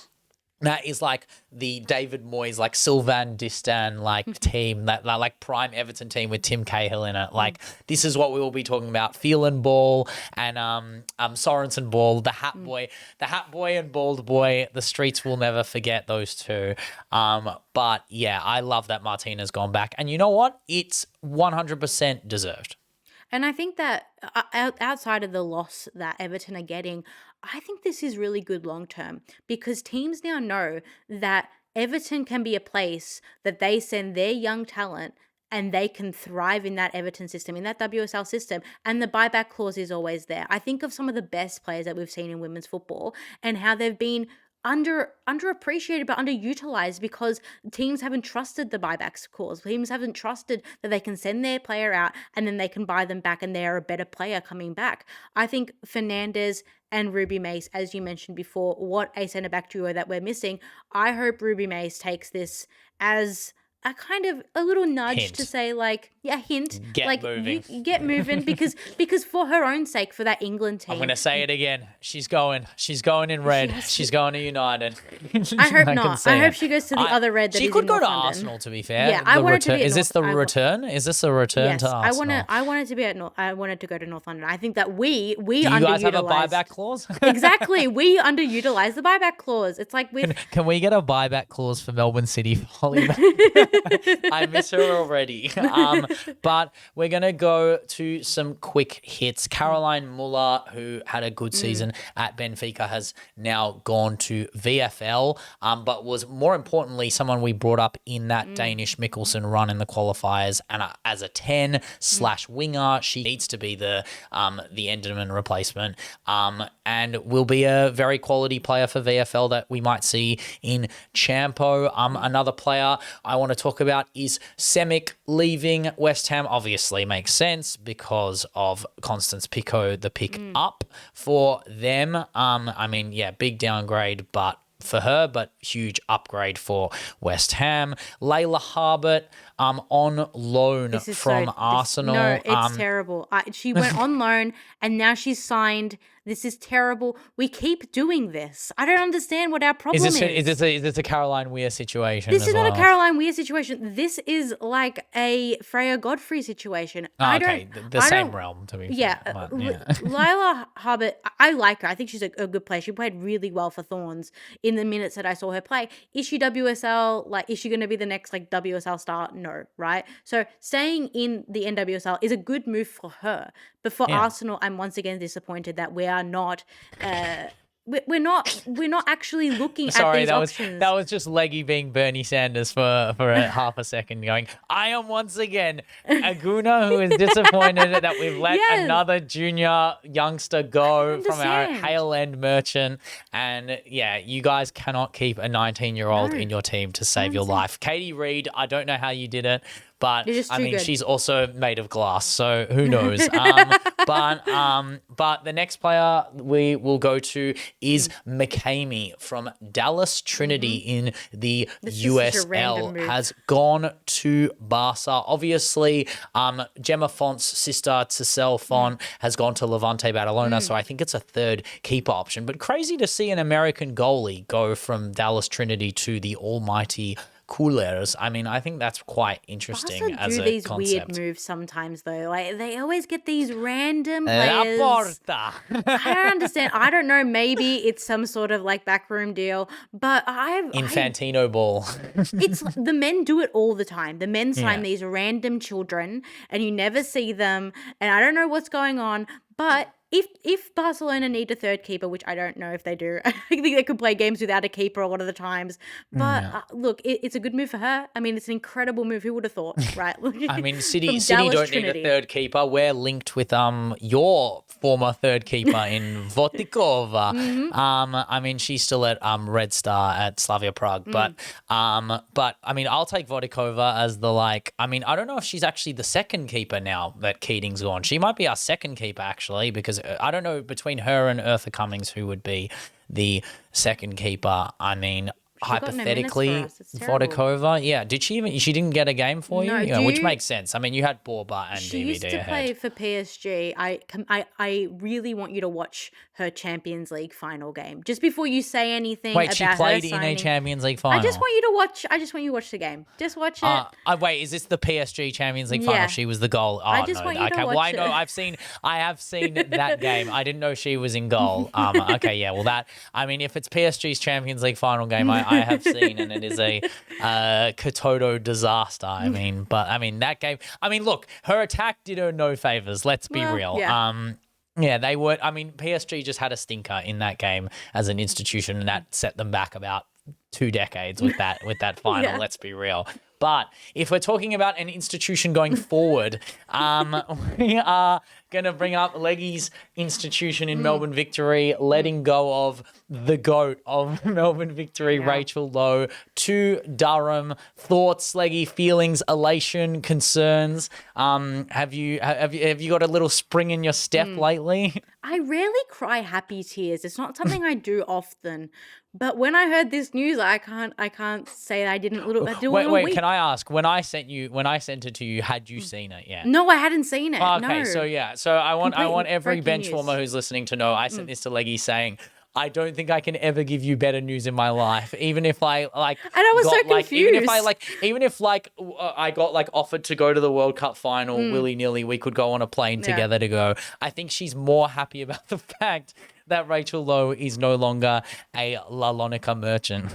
that is like the David Moyes, like Sylvain Distin, like team, that like prime Everton team with Tim Cahill in it. Like, this is what we will be talking about. Phelan Ball and Sorensen Ball, the Hat Boy and Bald Boy. The streets will never forget those two. But yeah, I love that Martina's gone back, and you know what? It's 100% deserved. And I think that outside of the loss that Everton are getting, I think this is really good long term, because teams now know that Everton can be a place that they send their young talent and they can thrive in that Everton system, in that WSL system. And the buyback clause is always there. I think of some of the best players that we've seen in women's football and how they've been underappreciated but underutilized because teams haven't trusted the buybacks clause. Teams haven't trusted that they can send their player out and then they can buy them back and they're a better player coming back. I think Fernandez and Ruby Mace, as you mentioned before, what a centre-back duo that we're missing. I hope Ruby Mace takes this as a kind of a little nudge to say, like, hint. Get moving. Get moving because for her own sake, for that England team. I'm going to say it again. She's going in red. She's going to United. I hope not. I hope she goes to the other red that she is could in go to North Arsenal, to be fair. Yeah, I want it to be Is this the return? Is this a return to Arsenal? I wanted to be I wanted to go to North London. I think that we Do you guys have a buyback clause? Exactly. We underutilize the buyback clause. It's like with... Can we get a buyback clause for Melbourne City for Oliveiro? I miss her already. But we're going to go to some quick hits. Caroline Muller, who had a good season at Benfica, has now gone to VFL, but was more importantly someone we brought up in that Danish Mikkelsen run in the qualifiers. And as a 10/winger, she needs to be the Enderman replacement, and will be a very quality player for VFL that we might see in Champo. Another player I want to talk about is Semic leaving West Ham. Obviously makes sense because of Constance Pico, the pick up for them. Big downgrade, but for her, but huge upgrade for West Ham. Layla Harbert on loan from Arsenal. No, it's terrible. She went on loan and now she's signed. This is terrible. We keep doing this. I don't understand what our problem is. Is this a Caroline Weir situation? This is not a Caroline Weir situation. This is like a Freya Godfrey situation. The same realm, to be fair. Yeah. Layla Harbert, I like her. I think she's a good player. She played really well for Thorns in the minutes that I saw her play. Is she WSL? Like, is she going to be the next WSL star? No, right? So staying in the NWSL is a good move for her. But for Arsenal, I'm once again disappointed that we are not we're not actually looking at these options. That was just Leggy being Bernie Sanders for a half a second, going, I am once again Aguna, who is disappointed that we've let another junior youngster go from our Hale End merchant. And you guys cannot keep a 19-year-old in your team to save your life. Katie Reid, I don't know how you did it. But she's also made of glass, so who knows? But the next player we will go to is McCamey from Dallas Trinity in the USL. Has gone to Barca. Obviously, Gemma Font's sister, Giselle Font, has gone to Levante Badalona, so I think it's a third keeper option. But crazy to see an American goalie go from Dallas Trinity to the almighty Coolers. I think that's quite interesting as a these concept. Weird moves sometimes, though. Like, they always get these random players. I don't understand. I don't know. Maybe it's some sort of backroom deal, but Infantino ball. It's the men do it all the time. The men sign these random children, and you never see them. And I don't know what's going on, but if Barcelona need a third keeper, which I don't know if they do, I think they could play games without a keeper a lot of the times. But look, it's a good move for her. I mean, it's an incredible move. Who would have thought, right? I mean, City Dallas don't Trinity. need a third keeper. We're linked with your former third keeper in Votikova. I mean, she's still at Red Star at Slavia Prague, but I mean, I'll take Votikova as the I mean, I don't know if she's actually the second keeper now that Keating's gone. She might be our second keeper actually, because I don't know between her and Eartha Cummings who would be the second keeper. I mean, hypothetically, Vodikova, yeah. Did she even? She didn't get a game for you, which makes sense. I mean, you had Borba and she DVD used to ahead. play for PSG. I really want you to watch her Champions League final game just before you say anything. Wait, about she played her in a signing. Champions League final. I just want you to watch. I just want you to watch the game. Just watch it. Wait, is this the PSG Champions League final? Yeah. She was the goal. Oh, I just want you to watch well, I it. know. I have seen that game. I didn't know she was in goal. Okay, yeah. Well, I mean, if it's PSG's Champions League final game, I have seen, and it is a Katoto disaster. I mean, that game. I mean, look, her attack did her no favors. Let's be real. Yeah. Yeah, they were. I mean, PSG just had a stinker in that game as an institution, and that set them back about 2 decades with that final. Yeah. Let's be real. But if we're talking about an institution going forward, we are going to bring up Leggy's institution in Melbourne Victory, letting go of the GOAT of Melbourne Victory, Rachel Lowe, to Durham. Thoughts, Leggy, feelings, elation, concerns? Have you got a little spring in your step lately? I rarely cry happy tears. It's not something I do often. But when I heard this news, I can't say that I didn't. Wait. Can I ask? When I sent it to you, had you seen it yet? No, I hadn't seen it. Okay, no. So I want every breaking benchwarmer who's listening to know I sent this to Leggy saying, I don't think I can ever give you better news in my life, even if I And I was so confused. even if I got offered to go to the World Cup final willy nilly, we could go on a plane together to go. I think she's more happy about the fact that Rachel Lowe is no longer a La Lonica merchant.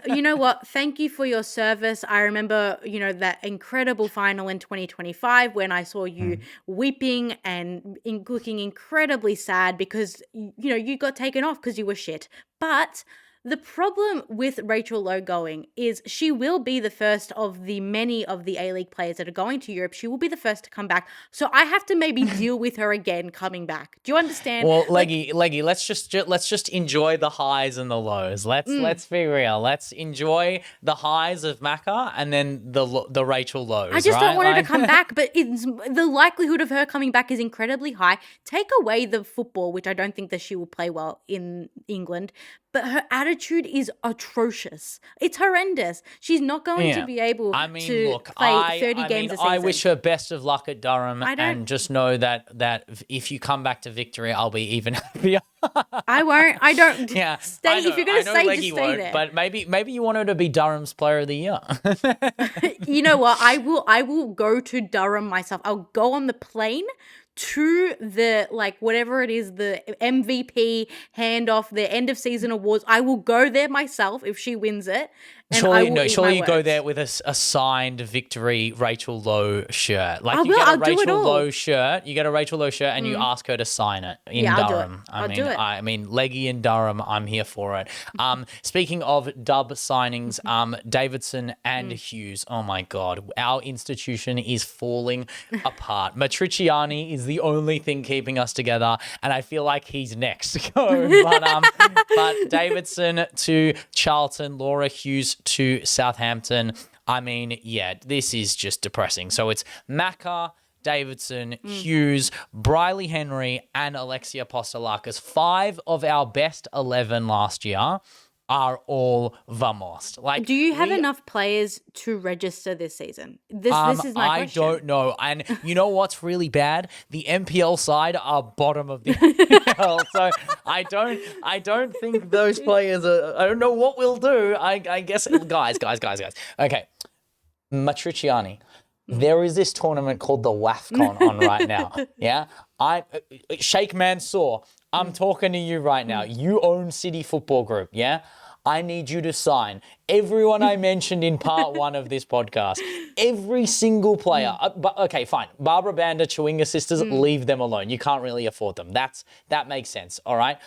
You know what? Thank you for your service. I remember, that incredible final in 2025 when I saw you weeping and looking incredibly sad because, you got taken off because you were shit. But the problem with Rachel Lowe going is she will be the first of the many of the A-League players that are going to Europe. She will be the first to come back. So I have to maybe deal with her again coming back. Do you understand? Well, Leggy, let's just enjoy the highs and the lows. Let's be real. Let's enjoy the highs of Macca and then the Rachel lows. I just don't want her to come back, but the likelihood of her coming back is incredibly high. Take away the football, which I don't think that she will play well in England. But her attitude is atrocious. It's horrendous. She's not going to be able to play 30 games a season. I wish her best of luck at Durham, and just know that if you come back to victory, I'll be even happier. I won't. I don't. Yeah, stay. If you're going to stay, just stay there. But maybe you want her to be Durham's Player of the Year. You know what? I will go to Durham myself. I'll go on the plane to the whatever it is, the MVP handoff, the end of season awards. I will go there myself if she wins it. Surely you go there with a signed victory Rachel Lowe shirt. I'll get a do it Rachel all. Lowe shirt. You get a Rachel Lowe shirt and you ask her to sign it in Durham. I'll do it. I mean, Leggy in Durham, I'm here for it. Speaking of dub signings, Davidson and Hughes. Oh my God, our institution is falling apart. Matriciani is the only thing keeping us together, and I feel like he's next to go. But Davidson to Charlton, Laura Hughes to Southampton. I mean, yeah, this is just depressing. So it's Macca, Davidson, Hughes, Briley Henry, and Alexia Postolakis. 5 of our best 11 last year are all Vamos. Do you have enough players to register this season? This is my question. I don't know. And you know what's really bad? The MPL side are bottom of the MPL. So I don't think those players are. I don't know what we'll do. I guess guys. Okay, Matriciani. There is this tournament called the WAFCON on right now. Yeah, Sheikh Mansour. I'm talking to you right now. You own City Football Group, yeah? I need you to sign everyone I mentioned in part 1 of this podcast. Every single player. But okay, fine. Barbara Banda, Chewinga Sisters, leave them alone. You can't really afford them. That makes sense, all right?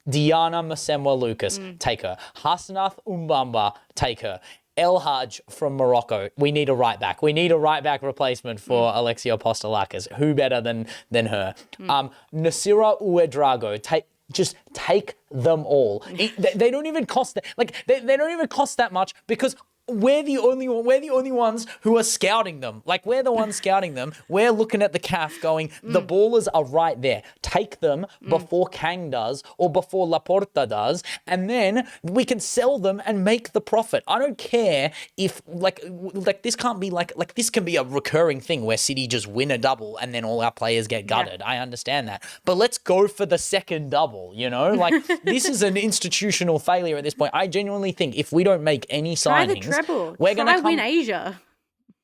Diana Masemwa Lucas, take her. Hasnath Umbamba, take her. El Haj from Morocco. We need a right back. We need a right back replacement for Alexia Apostolakis. Who better than her? Nasira Uedrago. Just take them all. They don't even cost that. Like they don't even cost that much because we're the only ones who are scouting them. Like, we're the ones scouting them. We're looking at the CAF going, the ballers are right there. Take them before Kang does or before Laporta does, and then we can sell them and make the profit. I don't care if, like this can't be like this can be a recurring thing where City just win a double and then all our players get gutted. Yeah. I understand that. But let's go for the second double, you know? Like, this is an institutional failure at this point. I genuinely think if we don't make any signings, we're going to win Asia.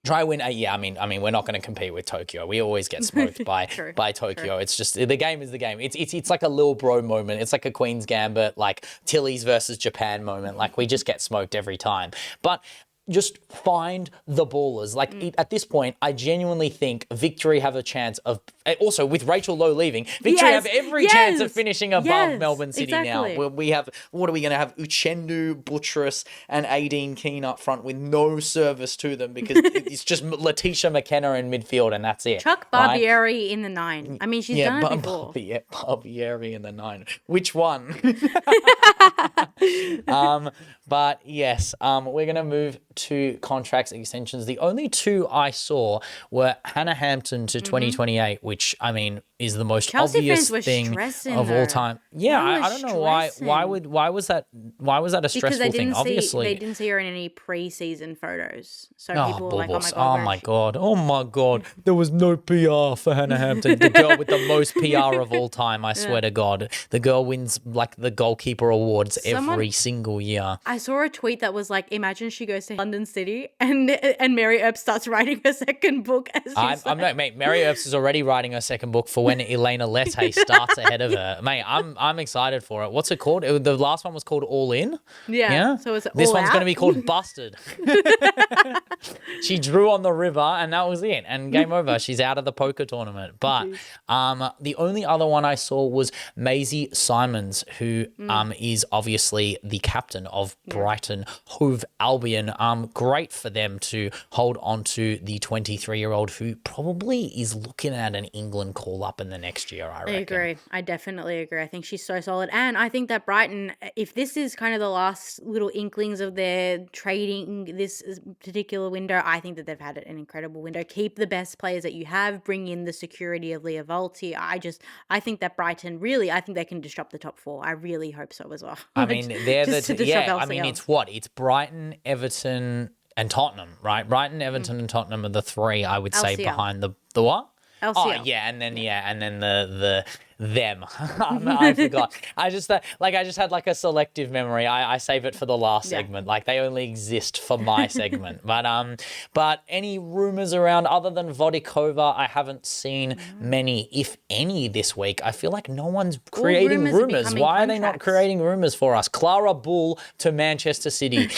Try win. Yeah, I mean, we're not going to compete with Tokyo. We always get smoked by Tokyo. True. It's just the game is the game. It's like a little bro moment. It's like a Queen's Gambit, like Tilly's versus Japan moment. Like, we just get smoked every time. But just find the ballers. Like, at this point, I genuinely think Victory have a chance of, also with Rachel Lowe leaving, Victory have every chance of finishing above Melbourne City now. We have, what are we going to have? Uchendu, Buttress, and Aideen Keane up front with no service to them because it's just Letitia McKenna in midfield and that's it. Chuck Barbieri in the 9. I mean, she's done it before. Barbieri in the 9. Which one? But yes, we're going to move to contracts extensions. The only 2 I saw were Hannah Hampton to 2028, which, I mean, is the most Chelsea obvious fans thing of all time. Yeah, I don't know why was that a stressful thing? Obviously, they didn't see her in any pre-season photos. So people were like, oh my god, there was no PR for Hannah Hampton, the girl with the most PR of all time, I swear to God. The girl wins like the goalkeeper awards every single year. I saw a tweet that was like, imagine she goes to London City and Mary Earps starts writing her second book. Mary Earps is already writing her second book for when Elena Lette starts ahead of her. Mate, I'm excited for it. What's it called? The last one was called All In. Yeah. So it's this all one's out? going to be called Busted. She drew on the river and that was it. And game over. She's out of the poker tournament. But the only other one I saw was Maisie Simons, who is obviously the captain of Brighton Hove Albion. Great for them to hold on to the 23-year-old who probably is looking at an England call-up in the next year, I reckon. I agree. I definitely agree. I think she's so solid. And I think that Brighton, if this is kind of the last little inklings of their trading this particular window, I think that they've had an incredible window. Keep the best players that you have. Bring in the security of Leah Volti. I think that Brighton, really, I think they can disrupt the top 4. I really hope so as well. I mean, they're it's Brighton, Everton, and Tottenham, right? Brighton, Everton, and Tottenham are the 3 I would say behind the what? LCL. Oh yeah, and then the them. I forgot. I just had like a selective memory. I save it for the last segment. Like, they only exist for my segment. But any rumors around other than Vodikova, I haven't seen many, if any, this week. I feel like no one's creating rumors. Why are they not creating rumors for us? Clara Bull to Manchester City.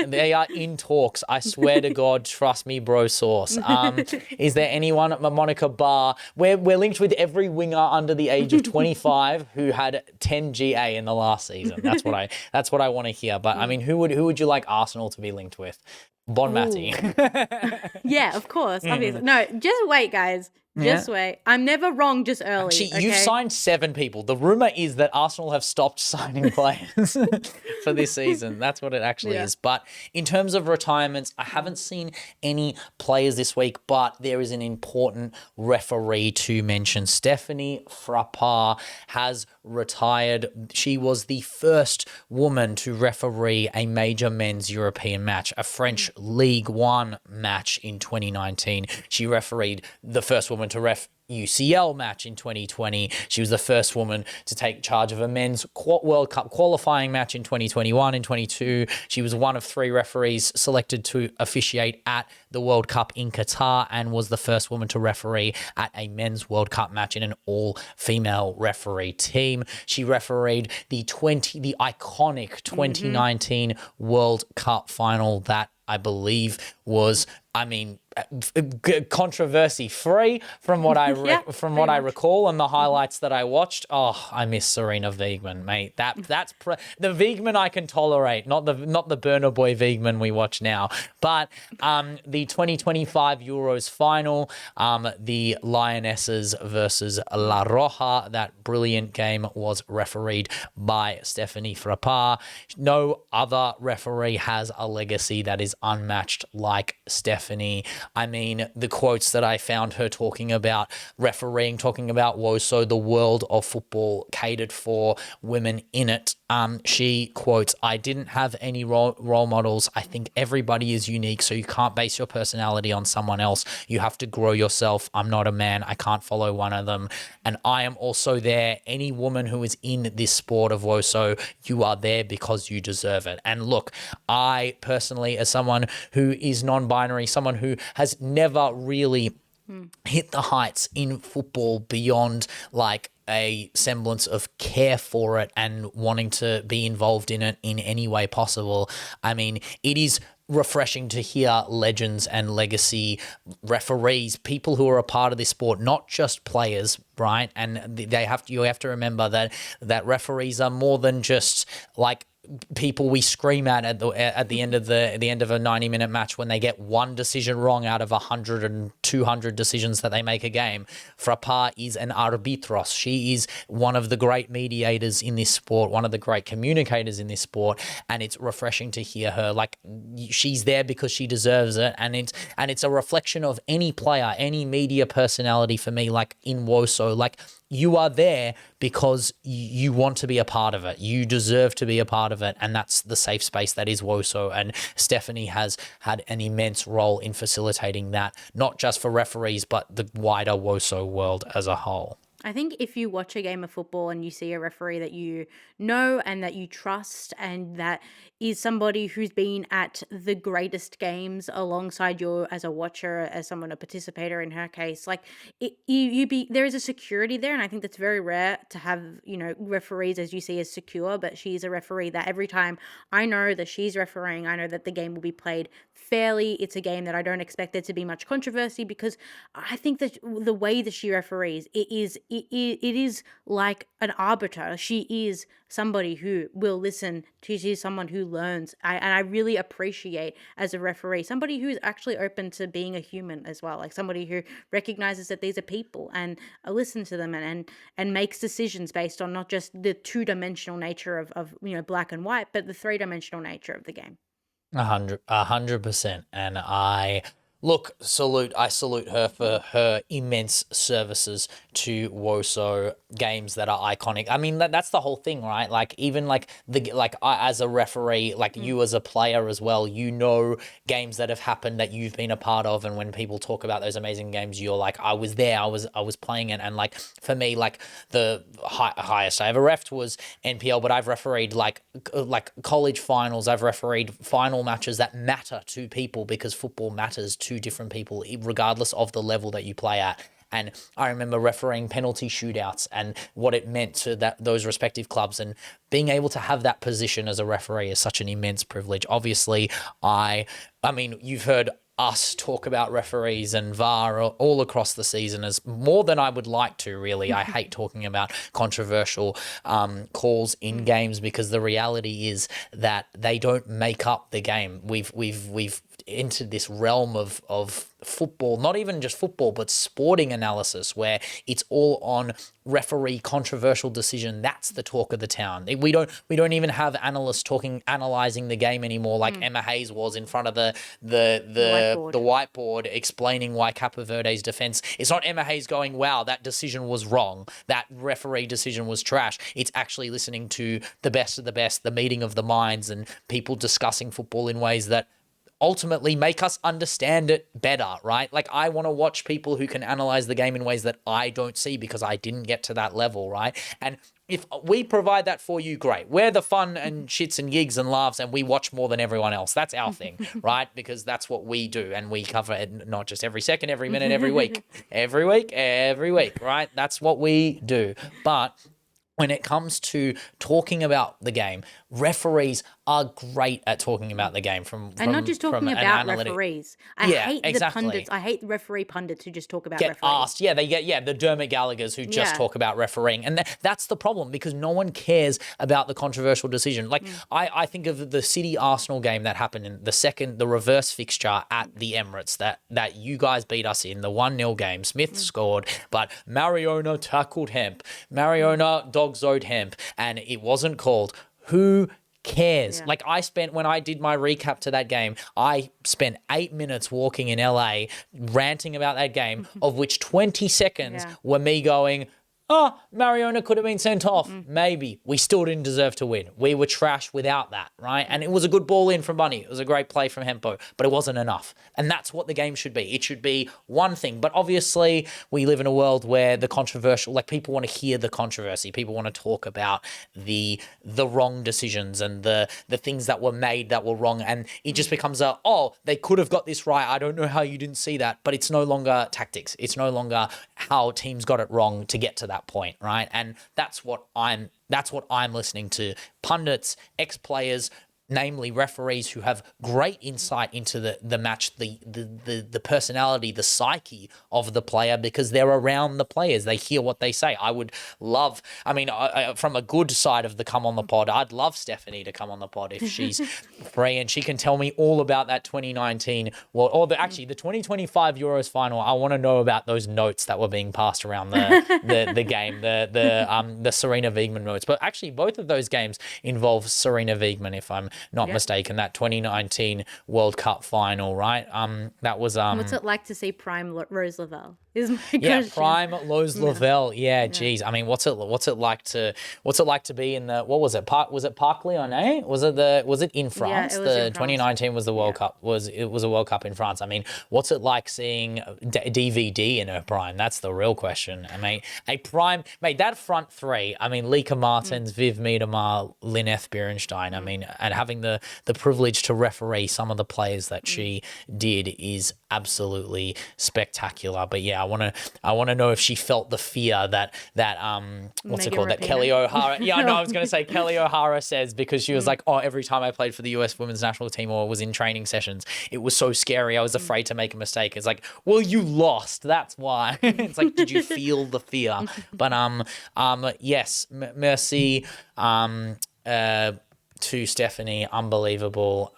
They are in talks. I swear to God, trust me, bro sauce. Is there anyone at Monica Barr? We're linked with every winger under the age of 25 who had 10 GA in the last season. That's what I want to hear. But I mean, who would you like Arsenal to be linked with? Bon Mati. Yeah, of course. Obviously. No, just wait, guys. Just wait. I'm never wrong just early. Actually, you've signed 7 people. The rumour is that Arsenal have stopped signing players for this season. That's what it actually is. But in terms of retirements, I haven't seen any players this week, but there is an important referee to mention. Stephanie Frappard has retired. She was the first woman to referee a major men's European match, a French League One match in 2019. She refereed the first woman to ref UCL match in 2020. She was the first woman to take charge of a men's World Cup qualifying match in 2021 and 22. She was one of 3 referees selected to officiate at the World Cup in Qatar and was the first woman to referee at a men's World Cup match in an all-female referee team. She refereed the iconic 2019 World Cup final that I believe was, controversy free from what I I recall and the highlights that I watched. Oh, I miss Serena Wiegmann, mate. That's the Wiegmann I can tolerate, not the burner boy Wiegmann we watch now. But the 2025 Euros final, the Lionesses versus La Roja, that brilliant game was refereed by Stephanie Frappart. No other referee has a legacy that is unmatched like Stephanie. The quotes that I found her talking about refereeing, talking about WOSO, the world of football catered for women in it. She quotes, "I didn't have any role models. I think everybody is unique, so you can't base your personality on someone else. You have to grow yourself. I'm not a man. I can't follow one of them. And I am also there. Any woman who is in this sport of WOSO, you are there because you deserve it." And look, I personally, as someone who is non-binary, someone who has never really hit the heights in football beyond like a semblance of care for it and wanting to be involved in it in any way possible. It is refreshing to hear legends and legacy referees, people who are a part of this sport, not just players, right? And you have to remember that referees are more than just like people we scream at the end of a 90-minute match when they get one decision wrong out of 100 and 200 decisions that they make a game. Frappart is an arbitros. She is one of the great mediators in this sport, one of the great communicators in this sport, and it's refreshing to hear her. Like, she's there because she deserves it, and it's a reflection of any player, any media personality for me, like in WOSO. Like, you are there because you want to be a part of it. You deserve to be a part of it. And that's the safe space that is WOSO. And Stephanie has had an immense role in facilitating that, not just for referees, but the wider WOSO world as a whole. I think if you watch a game of football and you see a referee that you know and that you trust and that is somebody who's been at the greatest games alongside you as a watcher, as someone, a participator in her case, like there is a security there. And I think that's very rare to have, referees as you see as secure, but she's a referee that every time I know that she's refereeing, I know that the game will be played fairly. It's a game that I don't expect there to be much controversy because I think that the way that she referees, it is like an arbiter. She is somebody who will listen to, she's someone who learns. And I really appreciate as a referee, somebody who's actually open to being a human as well, like somebody who recognizes that these are people and listens to them and makes decisions based on not just the 2-dimensional nature of black and white, but the 3-dimensional nature of the game. 100%. And I salute her for her immense services to WOSO, games that are iconic. That's the whole thing, right? Like, even I, as a referee, like you as a player as well, games that have happened that you've been a part of. And when people talk about those amazing games, you're like, I was there, I was playing it. And like, for me, like the highest I ever refed was NPL, but I've refereed like college finals. I've refereed final matches that matter to people because football matters to different people regardless of the level that you play at. And I remember refereeing penalty shootouts and what it meant to those respective clubs, and being able to have that position as a referee is such an immense privilege. Obviously, you've heard us talk about referees and VAR all across the season as more than I would like to, really. I hate talking about controversial calls in games because the reality is that they don't make up the game. We've entered this realm of football, not even just football, but sporting analysis, where it's all on referee controversial decision. That's the talk of the town. We don't even have analysts analyzing the game anymore, like Emma Hayes was in front of the whiteboard explaining why Capo Verde's defense. It's not Emma Hayes going, wow, that decision was wrong, that referee decision was trash. It's actually listening to the best of the best, the meeting of the minds, and people discussing football in ways that ultimately make us understand it better, right? Like, I want to watch people who can analyze the game in ways that I don't see because I didn't get to that level, right? And if we provide that for you, great. We're the fun and shits and gigs and laughs, and we watch more than everyone else. That's our thing, right? Because that's what we do, and we cover it not just every second, every minute, every week. Every week, right? That's what we do. But when it comes to talking about the game, referees are great at talking about the game and not just talking about referees. I hate the pundits. I hate the referee pundits who just talk about get referees. Asked. Yeah, they get the Dermot Gallaghers who just talk about refereeing, and that's the problem because no one cares about the controversial decision. Like I think of the City Arsenal game that happened in the reverse fixture at the Emirates that you guys beat us in the 1-0 game. Smith scored, but Mariona tackled Hemp. Mariona dog-zoed Hemp, and it wasn't called. Who cares? Like, when I did my recap to that game, I spent 8 minutes walking in LA ranting about that game, of which 20 seconds were me going, Mariona could have been sent off. Maybe. We still didn't deserve to win. We were trash without that, right? And it was a good ball in from Bunny. It was a great play from Hempo, but it wasn't enough. And that's what the game should be. It should be one thing. But obviously, we live in a world where the controversial, like, people want to hear the controversy. People want to talk about the wrong decisions and the things that were made that were wrong. And it just becomes they could have got this right. I don't know how you didn't see that. But it's no longer tactics. It's no longer how teams got it wrong to get to that point, right? And that's what I'm listening to. Pundits, ex-players, namely referees who have great insight into the match, the personality, the psyche of the player because they're around the players. They hear what they say. I would love, from a good side of the come on the pod, I'd love Stephanie to come on the pod if she's free and she can tell me all about that 2019, the 2025 Euros final. I want to know about those notes that were being passed around the game, the Serena Wiegmann notes. But actually, both of those games involve Serena Wiegmann, if I'm not mistaken, that 2019 World Cup final, right? That was What's it like to see prime Rose Lavelle? Is my question. Prime Rose Lavelle. Geez. I mean, what's it like to be in the, what was it? Was it Parc Lyonnais? Was it in France? Yeah, it was in France. 2019 was the World Cup. It was a World Cup in France. I mean, what's it like seeing DVD in her prime? That's the real question. I mean, that front three. I mean, Lika Martens, Viv Miedemar, Lineth Bierenstein. I mean, and having the privilege to referee some of the players that she did is absolutely spectacular. But yeah, I want to know if she felt the fear that what's it called? That Kelly O'Hara. Yeah, no, I was going to say Kelly O'Hara says, because she was like, every time I played for the US women's national team or was in training sessions, it was so scary. I was afraid to make a mistake. It's like, well, you lost. That's why. It's like, did you feel the fear? But yes, merci. To Stephanie, unbelievable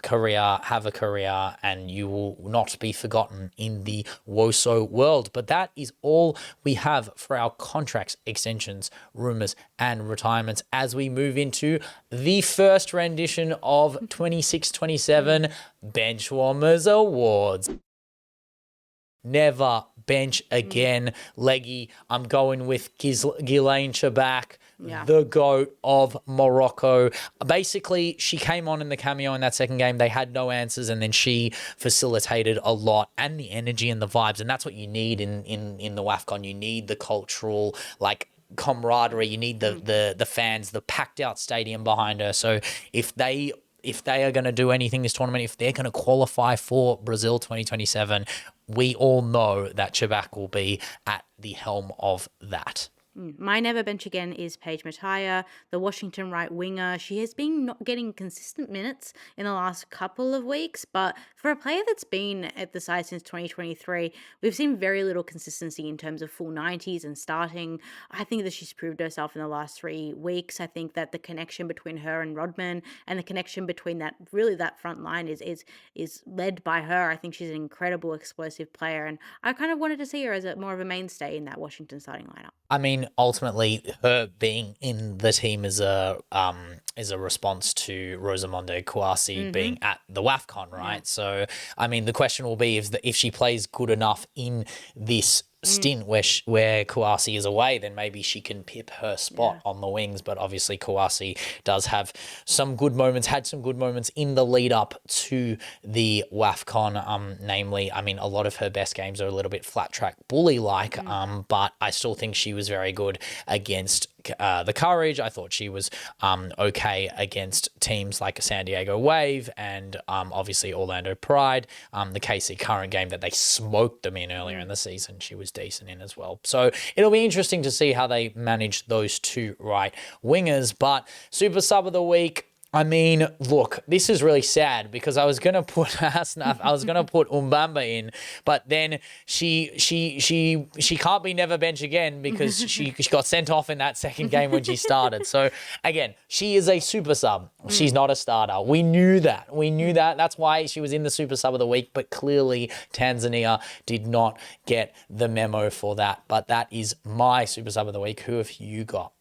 career, have a career, and you will not be forgotten in the WOSO world. But that is all we have for our contracts, extensions, rumours, and retirements as we move into the first rendition of 26-27 Benchwarmers Awards. Never bench again, Leggy. I'm going with Ghislaine Chabak, the GOAT of Morocco. Basically, she came on in the cameo in that second game. They had no answers, and then she facilitated a lot, and the energy and the vibes, and that's what you need in the WAFCON. You need the cultural, like, camaraderie. You need the fans, the packed out stadium behind her. So if they are going to do anything this tournament, if they're going to qualify for Brazil 2027, we all know that Chabak will be at the helm of that. My never bench again is Paige Mataya, the Washington right winger. She has been not getting consistent minutes in the last couple of weeks, but for a player that's been at the side since 2023, we've seen very little consistency in terms of full 90s and starting. I think that she's proved herself in the last 3 weeks. I think that the connection between her and Rodman and the connection between that front line is led by her. I think she's an incredible explosive player, and I kind of wanted to see her as more of a mainstay in that Washington starting lineup. I mean, ultimately, her being in the team is is a response to Rosamonde Kouassi being at the WAFCON, right? So, I mean, the question will be if she plays good enough in this stint where Kouassi is away, then maybe she can pip her spot on the wings. But obviously Kouassi does have some good moments, had some good moments in the lead up to the WAFCON. Namely, I mean, a lot of her best games are a little bit flat track bully like, but I still think she was very good against the Courage. I thought she was okay against teams like San Diego Wave and obviously Orlando Pride. The KC Current game that they smoked them in earlier in the season, she was decent in as well. So it'll be interesting to see how they manage those two right wingers. But Super Sub of the Week, I mean, look, this is really sad because I was gonna put Umbamba in, but then she can't be never bench again because she got sent off in that second game when she started. So again, she is a super sub. She's not a starter. We knew that. That's why she was in the Super Sub of the Week. But clearly, Tanzania did not get the memo for that. But that is my Super Sub of the Week. Who have you got?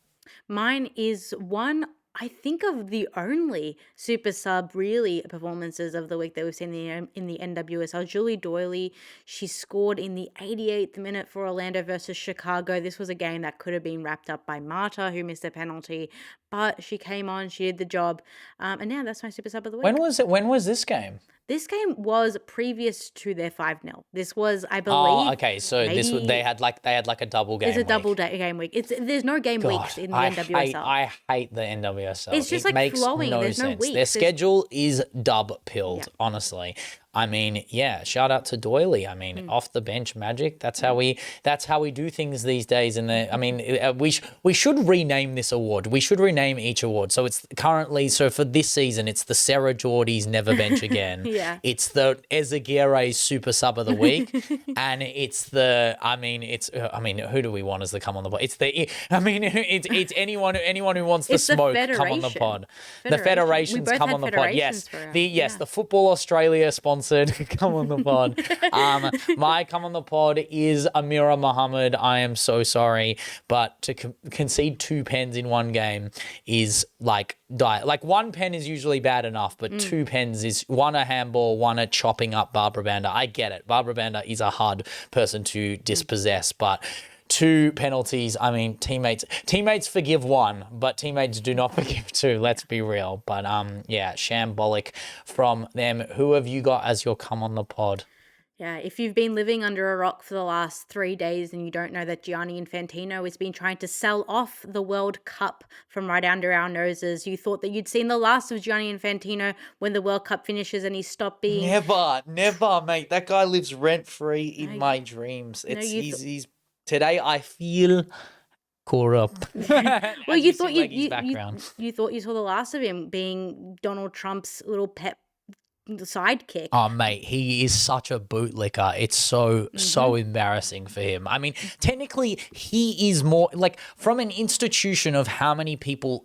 Mine is one, I think, of the only super sub really performances of the week that we've seen in the NWSL. Julie Doyley, she scored in the 88th minute for Orlando versus Chicago. This was a game that could have been wrapped up by Marta, who missed a penalty, but she came on, she did the job, and now that's my super sub of the week. When was it? When was this game? This game was previous to their 5-0. This was, I believe. Oh, okay. So they had like a double game. It's a week. double game week. There's no game weeks in the NWSL. I hate the NWSL. It's just it makes flowing. No There's sense. no weeks. Their schedule is dub-pilled, honestly. I mean, yeah, shout out to Doyley. I mean, off the bench magic. That's how we do things these days. And I mean, we should rename this award. We should rename each award. So it's currently, so for this season, it's the Sarah Geordie's Never Bench Again. Yeah. It's the Ezeguerre's Super Sub of the Week, and it's who do we want as the come on the pod? It's anyone who wants the smoke come on the pod. The federations come on the pod. Yes, the Football Australia sponsored come on the pod. My come on the pod is Amira Muhammad. I am so sorry, but to concede 2 pens in one game is like die. Like 1 pen is usually bad enough, but 2 pens is one a handball, one a chopping up Barbara Banda. I get it. Barbara Banda is a hard person to dispossess, but 2 penalties. I mean, teammates forgive 1, but teammates do not forgive 2. Let's be real. But shambolic from them. Who have you got as your come on the pod? Yeah, if you've been living under a rock for the last 3 days and you don't know that Gianni Infantino has been trying to sell off the World Cup from right under our noses, you thought that you'd seen the last of Gianni Infantino when the World Cup finishes and he stopped being... Never, mate. That guy lives rent-free in my dreams. He's today I feel corrupt. Well, you thought you thought you saw the last of him being Donald Trump's little pet sidekick. Oh, mate, he is such a bootlicker. It's so embarrassing for him. I mean, technically, he is more like from an institution of how many people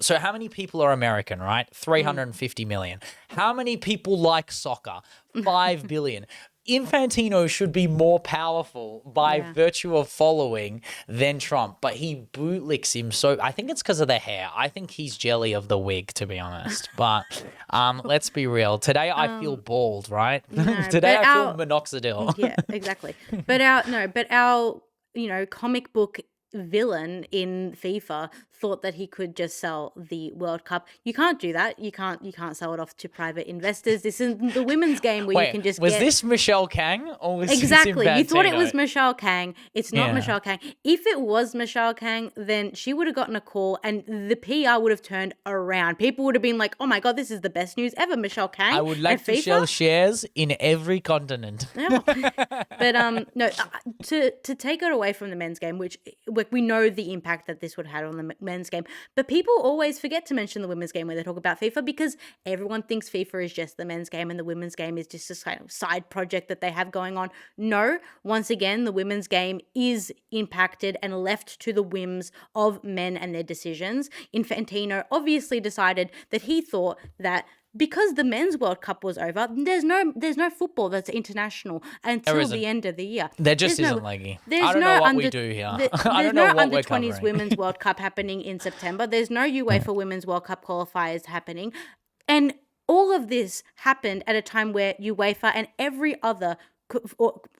are American, right? 350 million. How many people like soccer? 5 billion. Infantino should be more powerful by virtue of following than Trump, but he bootlicks him. So I think it's because of the hair. I think he's jelly of the wig, to be honest. But let's be real. Today I feel bald, right? No, Today I feel minoxidil. Yeah, exactly. But our comic book villain in FIFA thought that he could just sell the World Cup. You can't do that. You can't sell it off to private investors. This isn't the women's game where you can just was this Michelle Kang or was exactly this you thought it was Michelle Kang. It's not Michelle Kang. If it was Michelle Kang, then she would have gotten a call and the PR would have turned around. People would have been like, oh my god, this is the best news ever, Michelle Kang. I would like to sell shares in every continent. Yeah. But no, to take it away from the men's game, which we know the impact that this would have had on the men's game, but people always forget to mention the women's game when they talk about FIFA because everyone thinks FIFA is just the men's game and the women's game is just a kind of side project that they have going on. No, once again, the women's game is impacted and left to the whims of men and their decisions. Infantino obviously decided that he thought that because the Men's World Cup was over, there's no football that's international until the end of the year. There just isn't, Leggy. I don't know what we do here. I don't know what we're covering. There's no under-20s Women's World Cup happening in September. There's no UEFA Women's World Cup qualifiers happening. And all of this happened at a time where UEFA and every other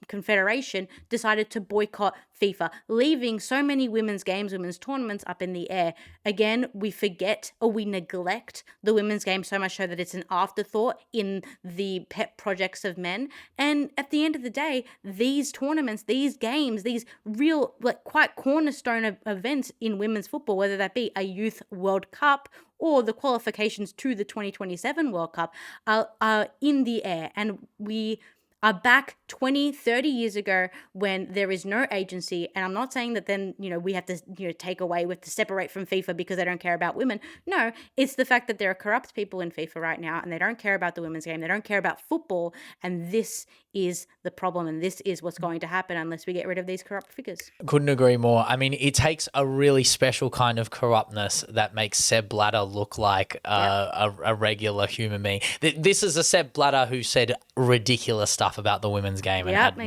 confederation decided to boycott FIFA, leaving so many women's games, women's tournaments up in the air. Again, we forget or we neglect the women's game so much so that it's an afterthought in the pet projects of men. And at the end of the day, these tournaments, these games, these real, quite cornerstone of events in women's football, whether that be a Youth World Cup or the qualifications to the 2027 World Cup, are in the air. And we are back 20, 30 years ago when there is no agency. And I'm not saying that then, we have to, take away, we have to separate from FIFA because they don't care about women. No, it's the fact that there are corrupt people in FIFA right now and they don't care about the women's game. They don't care about football. And this is the problem. And this is what's going to happen unless we get rid of these corrupt figures. Couldn't agree more. I mean, it takes a really special kind of corruptness that makes Seb Blatter look like a regular human being. This is a Seb Blatter who said ridiculous stuff about the women's game and had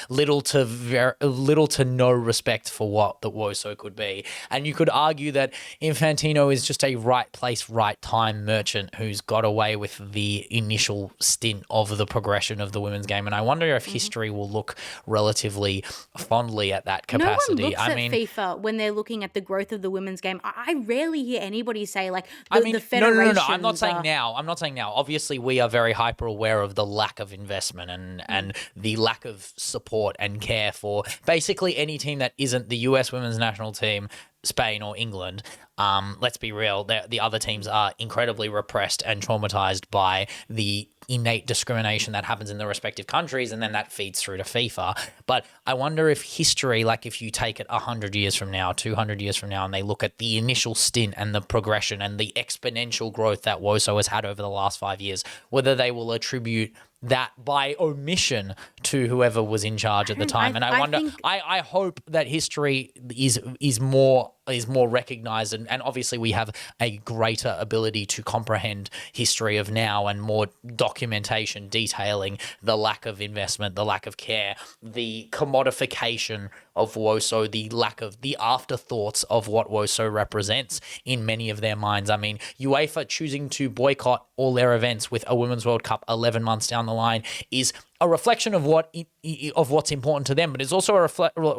little to no respect for what the WOSO could be. And you could argue that Infantino is just a right place, right time merchant who's got away with the initial stint of the progression of the women's game. And I wonder if history will look relatively fondly at that capacity. No one looks at FIFA when they're looking at the growth of the women's game. I rarely hear anybody say the federations. No. I'm not saying now. Obviously, we are very hyper aware of the lack of investment and the lack of support and care for basically any team that isn't the US women's national team, Spain or England. Let's be real, the other teams are incredibly repressed and traumatized by the innate discrimination that happens in the respective countries, and then that feeds through to FIFA. But I wonder if history, if you take it 100 years from now, 200 years from now, and they look at the initial stint and the progression and the exponential growth that WOSO has had over the last 5 years, whether they will attribute that by omission to whoever was in charge at the time. And I hope that history is more recognized, and obviously we have a greater ability to comprehend history of now and more documentation detailing the lack of investment, the lack of care, the commodification of WOSO, the lack of the afterthoughts of what WOSO represents in many of their minds. I mean, UEFA choosing to boycott all their events with a Women's World Cup 11 months down the line is a reflection of what's important to them, but it's also a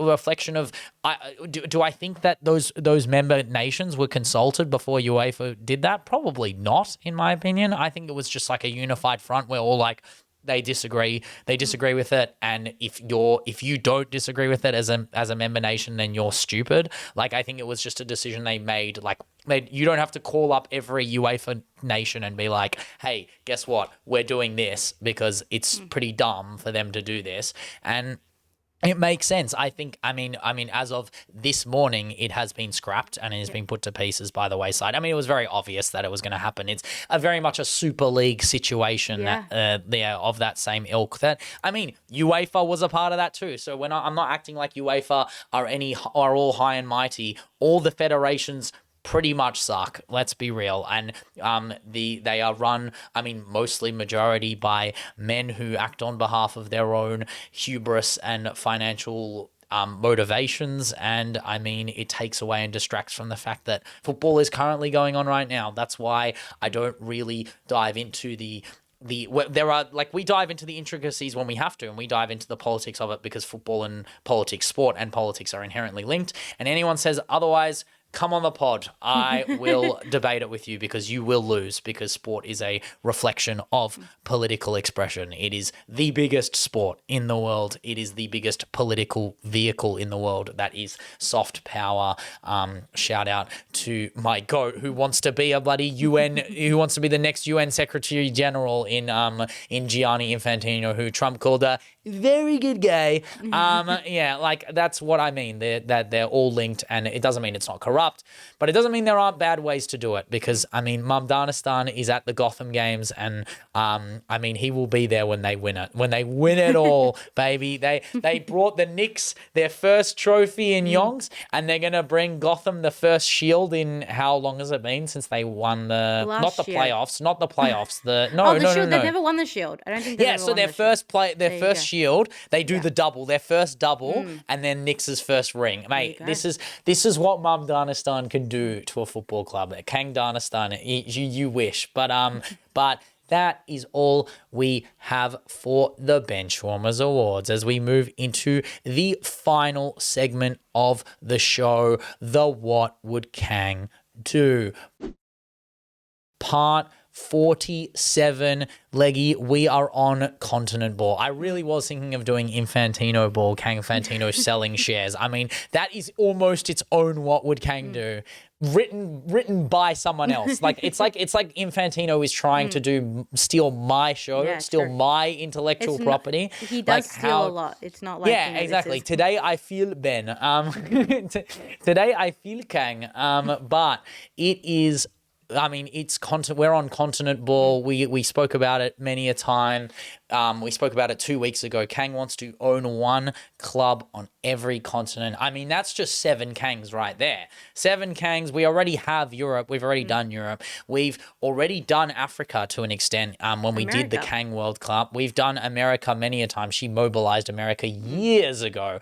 reflection of do I think that those member nations were consulted before UEFA did that? Probably not, in my opinion. I think it was just like a unified front where all they disagree with it, and if you don't disagree with it as a member nation, then you're stupid. I think it was just a decision they made. You don't have to call up every UEFA nation and be like, hey, guess what? We're doing this, because it's pretty dumb for them to do this. And it makes sense. I mean, as of this morning, it has been scrapped and it has been put to pieces by the wayside. I mean, it was very obvious that it was going to happen. It's very much a Super League situation that of that same ilk. That, I mean, UEFA was a part of that too. So when I'm not acting like UEFA are all high and mighty. All the federations pretty much suck, let's be real. And they are run, mostly majority by men who act on behalf of their own hubris and financial motivations. And it takes away and distracts from the fact that football is currently going on right now. That's why I don't really dive into we dive into the intricacies when we have to, and we dive into the politics of it, because football and politics, sport and politics, are inherently linked. And anyone says otherwise, come on the pod. I will debate it with you, because you will lose, because sport is a reflection of political expression. It is the biggest sport in the world. It is the biggest political vehicle in the world. That is soft power. Shout out to my goat who wants to be a bloody UN, who wants to be the next UN Secretary General in Gianni Infantino, who Trump called a very good guy. That's what I mean. They're all linked, and it doesn't mean it's not correct. corrupt. But it doesn't mean there aren't bad ways to do it because, I mean, Mumdanistan is at the Gotham Games and, I mean, he will be there when they win it. When they win it all, baby. They brought the Knicks their first trophy in Yonks and they're going to bring Gotham the first shield in how long has it been since they won the playoffs. Shield. They've never won the Shield. I don't think they've ever won the Shield. Their first shield, they do the double, their first double, and then Knicks' first ring. Mate, this is what Mumdanistan can do to a football club. KANG-TARCTICA, you wish. But that is all we have for the Benchwarmers Awards as we move into the final segment of the show, the What Would Kang Do? Part 47, Leggy, we are on continent ball. I really was thinking of doing Infantino ball, Kang Infantino selling shares. I mean, that is almost its own What Would Kang Do? Written by someone else. It's like Infantino is trying to steal my show, steal my intellectual property. He does steal a lot. It's not like exactly. Today I feel Ben. Today I feel Kang. But it is. I mean, we're on continent ball. We spoke about it many a time. We spoke about it 2 weeks ago. Kang wants to own one club on every continent. I mean, that's just 7 Kangs right there. 7 Kangs. We already have Europe. We've already done Europe. We've already done Africa to an extent when we did the Kang World Cup. We've done America many a time. She mobilized America years ago.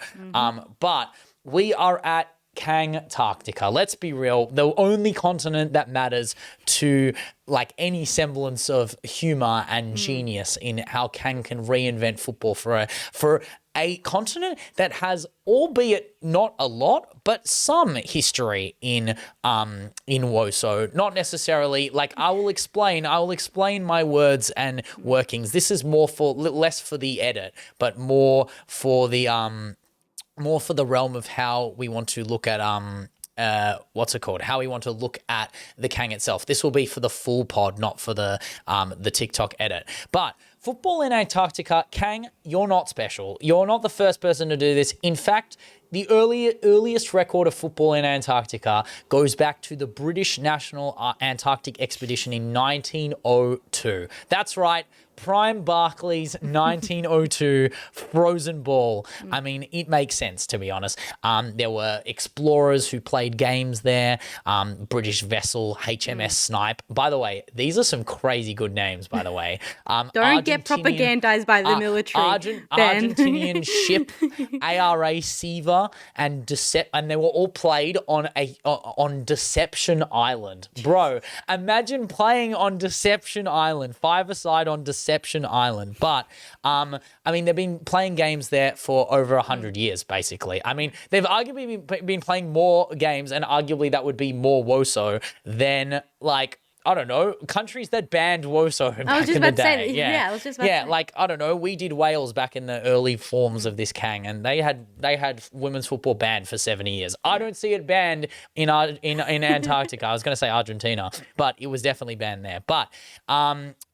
But we are at KANG-TARCTICA. Let's be real. The only continent that matters to like any semblance of humor and genius in how Kang can reinvent football for a continent that has, albeit not a lot, but some history in WOSO. Not necessarily like I will explain my words and workings. This is less for the edit, but more for the realm of how we want to look at how we want to look at the Kang itself. This will be for the full pod, not for the TikTok edit. But football in Antarctica, Kang, you're not special. You're not the first person to do this. In fact, the earliest record of football in Antarctica goes back to the British National Antarctic Expedition in 1902. That's right. Prime Barclays 1902 frozen ball. I mean, it makes sense, to be honest. There were explorers who played games there. British vessel HMS Snipe. By the way, these are some crazy good names, by the way. Don't get propagandized by the military. Argentinian ship, ARA Siva, and they were all played on Deception Island. Bro, imagine playing on Deception Island, 5-a-side on Deception Island. But I mean, they've been playing games there for over 100 years, basically. I mean, they've arguably been playing more games, and arguably that would be more WOSO than like, I don't know, countries that banned WOSO back in the day. I was just about to say. Like, I don't know, we did Wales back in the early forms of this Kang, and they had women's football banned for 70 years. I don't see it banned in Antarctica. I was going to say Argentina, but it was definitely banned there. But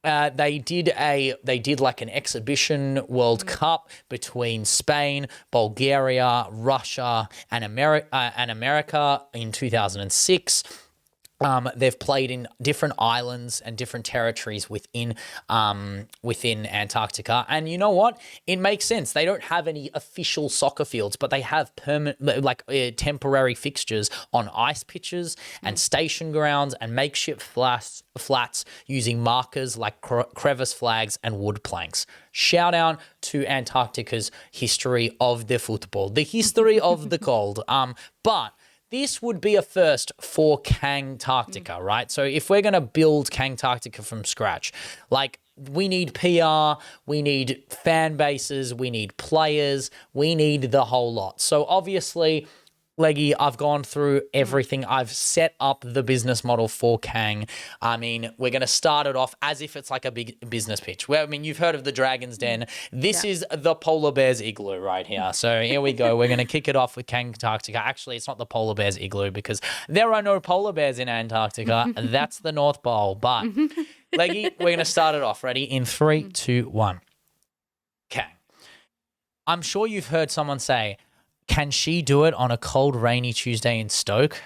they did like an exhibition World Cup between Spain, Bulgaria, Russia, and America in 2006. They've played in different islands and different territories within Antarctica. And you know what? It makes sense. They don't have any official soccer fields, but they have temporary fixtures on ice pitches and station grounds and makeshift flats using markers like crevice flags and wood planks. Shout out to Antarctica's history of the football, the history of the cold. But this would be a first for KANG-TARCTICA, right? So if we're going to build KANG-TARCTICA from scratch, like we need PR, we need fan bases, we need players, we need the whole lot. So obviously, Leggy, I've gone through everything. I've set up the business model for Kang. I mean, we're going to start it off as if it's like a big business pitch. Well, I mean, you've heard of the Dragon's Den. This is the polar bear's igloo right here. So here we go. We're going to kick it off with KANG-TARCTICA. Actually, it's not the polar bear's igloo because there are no polar bears in Antarctica. That's the North Pole. But, Leggy, we're going to start it off. Ready? In 3, 2, 1. Kang. I'm sure you've heard someone say, Can she do it on a cold, rainy Tuesday in Stoke?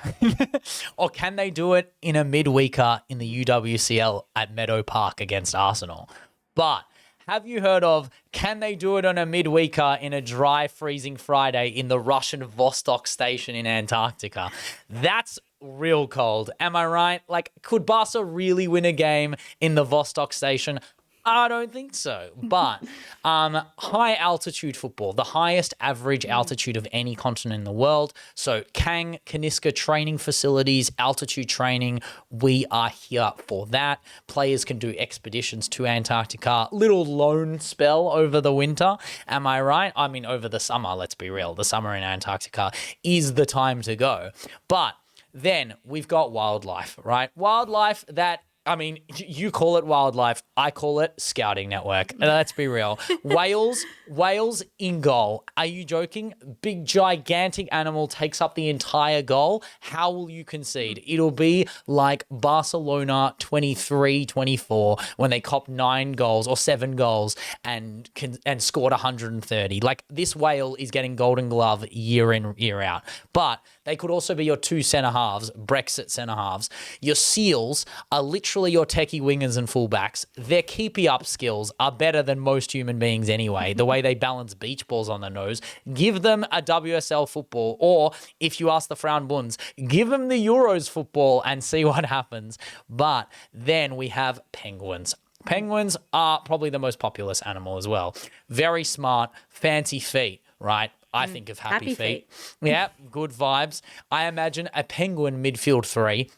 Or can they do it in a midweeker in the UWCL at Meadow Park against Arsenal? But have you heard of, can they do it on a midweeker in a dry, freezing Friday in the Russian Vostok station in Antarctica? That's real cold. Am I right? Like, could Barca really win a game in the Vostok station? I don't think so. But high altitude football, the highest average altitude of any continent in the world. So KANG-TARCTICA training facilities, altitude training, we are here for that. Players can do expeditions to Antarctica, little loan spell over the winter. Am I right? I mean, over the summer, let's be real. The summer in Antarctica is the time to go. But then we've got wildlife, right? Wildlife that, I mean, you call it wildlife. I call it scouting network. Let's be real. Wales in goal. Are you joking? Big, gigantic animal takes up the entire goal. How will you concede? It'll be like Barcelona 23-24 when they copped 9 goals or 7 goals and scored 130. Like, this whale is getting Golden Glove year in, year out. But they could also be your 2 centre halves, Brexit centre halves. Your seals are literally your techie wingers and fullbacks. Their keepy up skills are better than most human beings anyway. The way they balance beach balls on the nose. Give them a WSL football, or if you ask the Frauen Bunds, give them the Euros football and see what happens. But then we have penguins. Penguins are probably the most populous animal as well. Very smart, fancy feet, right? I think of happy feet. Yeah, good vibes. I imagine a penguin midfield 3,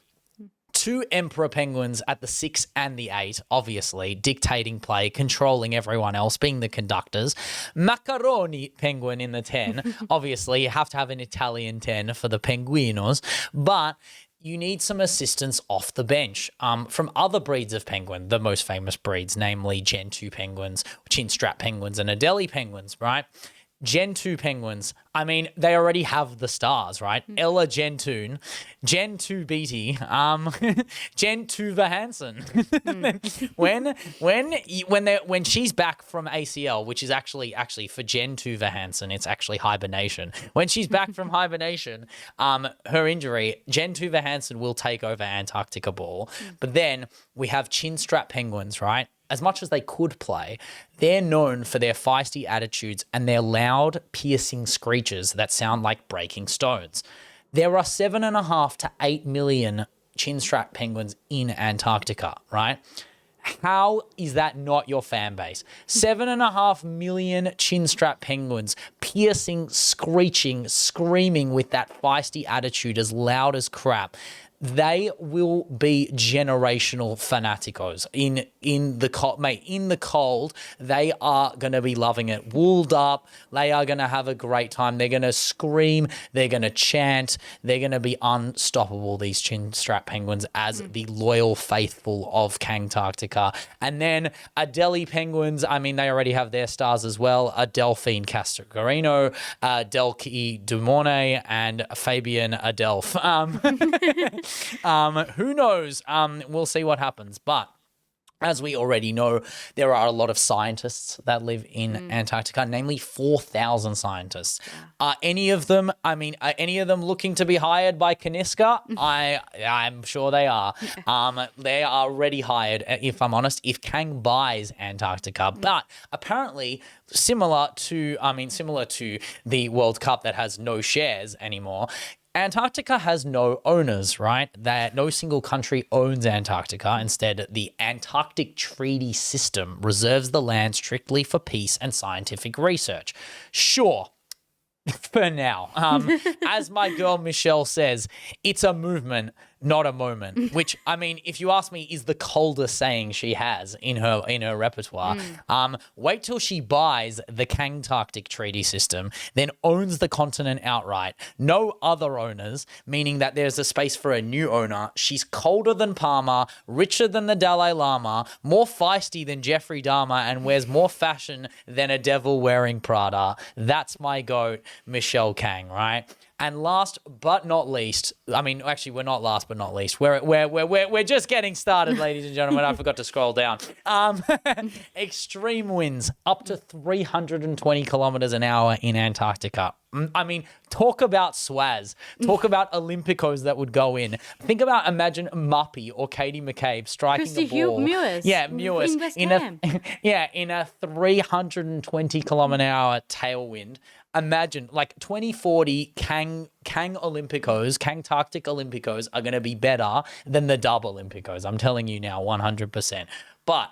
2 emperor penguins at the 6 and the 8, obviously, dictating play, controlling everyone else, being the conductors. Macaroni penguin in the 10. Obviously, you have to have an Italian 10 for the penguinos, but you need some assistance off the bench from other breeds of penguin, the most famous breeds, namely Gen 2 penguins, chinstrap penguins, and Adelie penguins, right? Gen 2 penguins, I mean, they already have the stars, right? Ella Gentune, Gen 2 Beatty, Gen 2 Hansen. when she's back from ACL, which is actually for Gen 2 Hansen, it's actually hibernation. When she's back from hibernation, her injury, Gen 2 Hansen will take over Antarctica ball. But then we have chinstrap penguins, right? As much as they could play, they're known for their feisty attitudes and their loud, piercing screeches that sound like breaking stones. There are 7.5 to 8 million chinstrap penguins in Antarctica, right? How is that not your fan base? 7.5 million chinstrap penguins, piercing, screeching, screaming with that feisty attitude as loud as crap. They will be generational fanaticos in the cold, mate. In the cold, they are gonna be loving it. Wooled up, they are gonna have a great time. They're gonna scream, they're gonna chant, they're gonna be unstoppable. These chinstrap penguins, as the loyal faithful of KANG-TARCTICA. And then Adelie penguins. I mean, they already have their stars as well. Delphine Castrocarino, Delki Dumornay, and Fabian Adelph. Who knows? We'll see what happens. But as we already know, there are a lot of scientists that live in Antarctica, namely 4,000 scientists. Are any of them looking to be hired by Kaniska? I'm sure they are. They are already hired, if I'm honest, if Kang buys Antarctica. But apparently, similar to the World Cup that has no shares anymore, Antarctica has no owners, right? That no single country owns Antarctica. Instead, the Antarctic Treaty System reserves the land strictly for peace and scientific research. Sure, for now. As my girl Michelle says, it's a movement, not a moment. Which, I mean, if you ask me, is the coldest saying she has in her repertoire. Wait till she buys the KANG-TARCTIC Treaty System, then owns the continent outright. No other owners, meaning that there's a space for a new owner. She's colder than Palmer, richer than the Dalai Lama, more feisty than Jeffrey Dahmer, and wears more fashion than a devil wearing Prada. That's my goat, Michelle Kang, right? And last but not least, I mean, actually, we're not last but not least. We're just getting started, ladies and gentlemen. I forgot to scroll down. Extreme winds up to 320 kilometers an hour in Antarctica. I mean, talk about swaz. Talk about Olympicos that would go in. Imagine Muppy or Katie McCabe striking Christy the ball. Mewis. Yeah, Mewis. In West Ham. In a 320 kilometer an hour tailwind. Imagine, like, 2040 KANG Olympicos, KANG-TARCTIC Olympicos are going to be better than the Dub Olympicos. I'm telling you now, 100%. But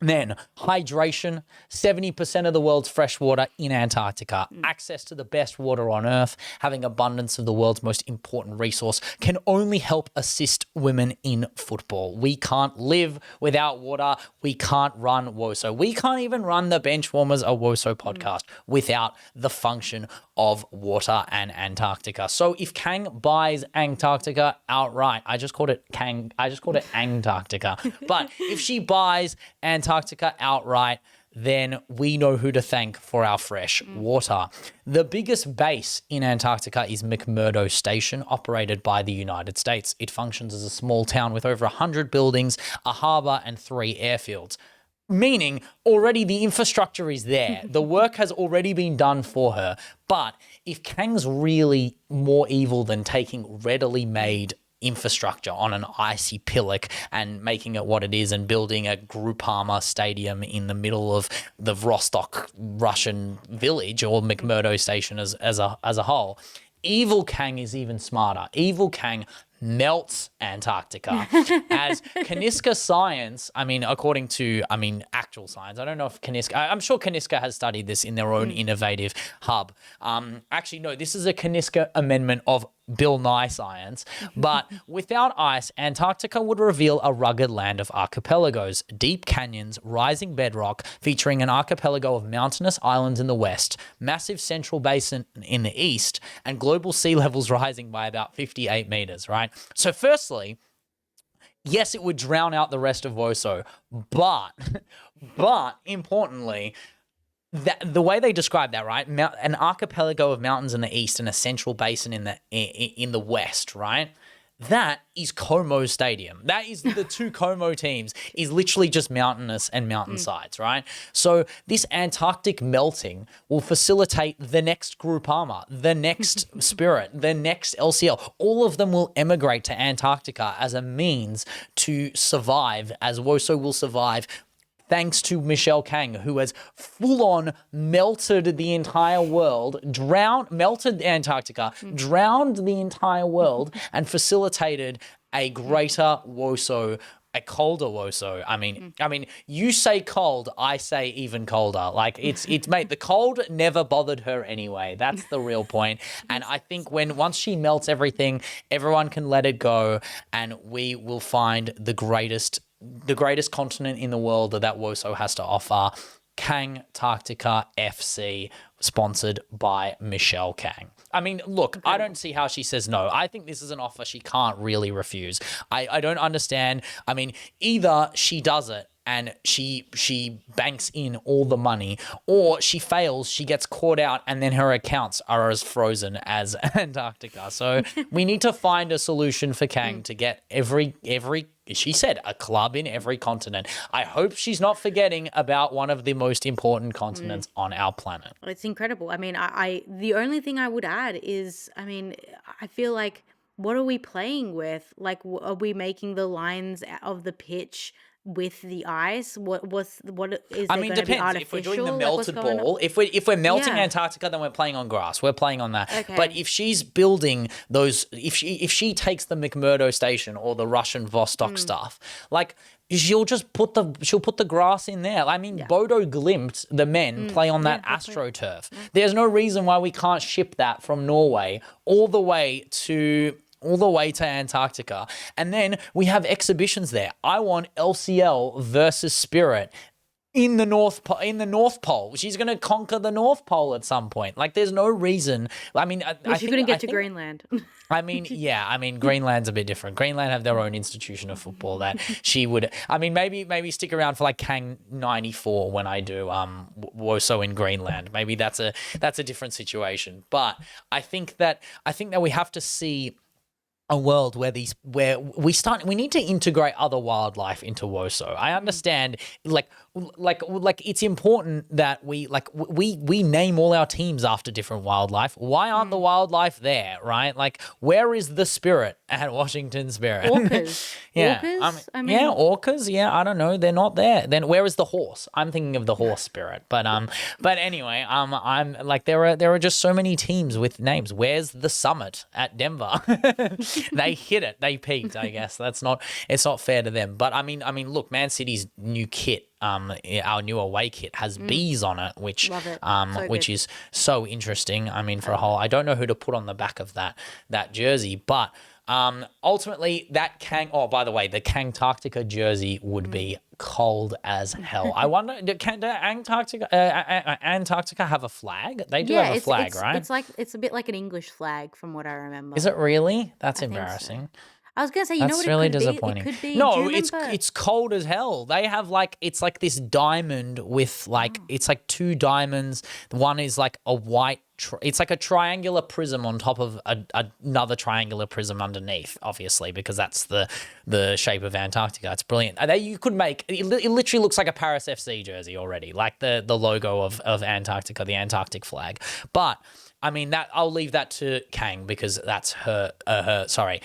then hydration, 70% of the world's fresh water in Antarctica, access to the best water on Earth, having abundance of the world's most important resource can only help assist women in football. We can't live without water. We can't run WOSO. We can't even run the Benchwarmers, a WOSO podcast, without the function of water and Antarctica. So if KANG buys Antarctica outright, I just called it Antarctica. But if she buys Antarctica outright, then we know who to thank for our fresh water. The biggest base in Antarctica is McMurdo Station, operated by the United States. It functions as a small town with over 100 buildings, a harbour, and 3 airfields. Meaning already the infrastructure is there. The work has already been done for her. But if KANG's really more evil than taking readily made infrastructure on an icy pillock and making it what it is and building a Groupama stadium in the middle of the Vostok Russian village or McMurdo Station as a whole, evil KANG is even smarter. Evil KANG melts Antarctica. As Kaniska science, according to, actual science, I don't know if Kaniska, I'm sure Kaniska has studied this in their own innovative hub. Actually, no, this is a Kaniska amendment of Bill Nye science. But without ice, Antarctica would reveal a rugged land of archipelagos, deep canyons, rising bedrock, featuring an archipelago of mountainous islands in the west, massive central basin in the east, and global sea levels rising by about 58 meters, right? So firstly, yes, it would drown out the rest of WOSO, but importantly, the way they describe that, right? An archipelago of mountains in the east and a central basin in the west, right? That is Como Stadium. That is the 2 Como teams is literally just mountainous and mountainsides, right? So this Antarctic melting will facilitate the next Groupama, the next Spirit, the next LCL. All of them will emigrate to Antarctica as a means to survive, as WOSO will survive, thanks to Michelle KANG, who has full-on melted the entire world, melted Antarctica, drowned the entire world, and facilitated a greater WOSO, a colder WOSO. I mean, you say cold, I say even colder. Like it's mate, the cold never bothered her anyway. That's the real point. And I think once she melts everything, everyone can let it go, and we will find the greatest continent in the world that WOSO has to offer. KANG-TARCTICA FC, sponsored by Michelle KANG. I mean, look, I don't see how she says no. I think this is an offer she can't really refuse. I don't understand. I mean, either she does it and she banks in all the money, or she fails, she gets caught out, and then her accounts are as frozen as Antarctica. So we need to find a solution for KANG to get every she said a club in every continent. I hope she's not forgetting about one of the most important continents on our planet. It's incredible. I mean, I the only thing I would add is, I feel like, what are we playing with? Like, are we making the lines of the pitch with the ice? What is it going to be Depends. artificial? If we're doing the melted ball, if we're melting Antarctica, then we're playing on grass. We're playing on that. Okay. But if she's building those, if she takes the McMurdo Station or the Russian Vostok stuff, like, she'll put the grass in there. I mean, Bodo Glimt, the men, play on that AstroTurf. There's no reason why we can't ship that from Norway all the way to Antarctica. And then we have exhibitions there. I want LCL versus Spirit in the North Pole. She's going to conquer the North Pole at some point. Like, there's no reason. I mean, she couldn't get to Greenland. Greenland's a bit different. Greenland have their own institution of football that she would. I mean, maybe stick around for like KANG 94 when I do WOSO in Greenland. Maybe that's a different situation. But I think that we have to see a world where we need to integrate other wildlife into WOSO. I understand, like, it's important that we name all our teams after different wildlife. Why aren't the wildlife there, right? Like, where is the spirit at Washington Spirit? Orcas. Yeah, Orcas? orcas. Yeah, I don't know. They're not there. Then where is the horse? I'm thinking of the horse spirit. But anyway, I'm like, there are just so many teams with names. Where's the Summit at Denver? They hit it. They peaked. I guess it's not fair to them. But I mean, look, Man City's new kit. Our new away kit has bees on it, which Love it. So which good. is so interesting. I mean, for a whole, I don't know who to put on the back of that jersey, but ultimately that Oh, by the way, the KANG-TARCTICA jersey would be cold as hell. I wonder, can Antarctica have a flag? They do have a flag, right? It's a bit like an English flag from what I remember. Is it really? That's think so. embarrassing. I was gonna say, you know That's what really it could disappointing. be? It could be. No, do you it's remember- cold as hell. They have it's like this diamond with it's like two diamonds. One is like a white. It's like a triangular prism on top of another triangular prism underneath, obviously, because that's the shape of Antarctica. It's brilliant. You could make it. Literally looks like a Paris FC jersey already, like the logo of Antarctica, the Antarctic flag. But I mean, that I'll leave that to Kang because that's her. Sorry.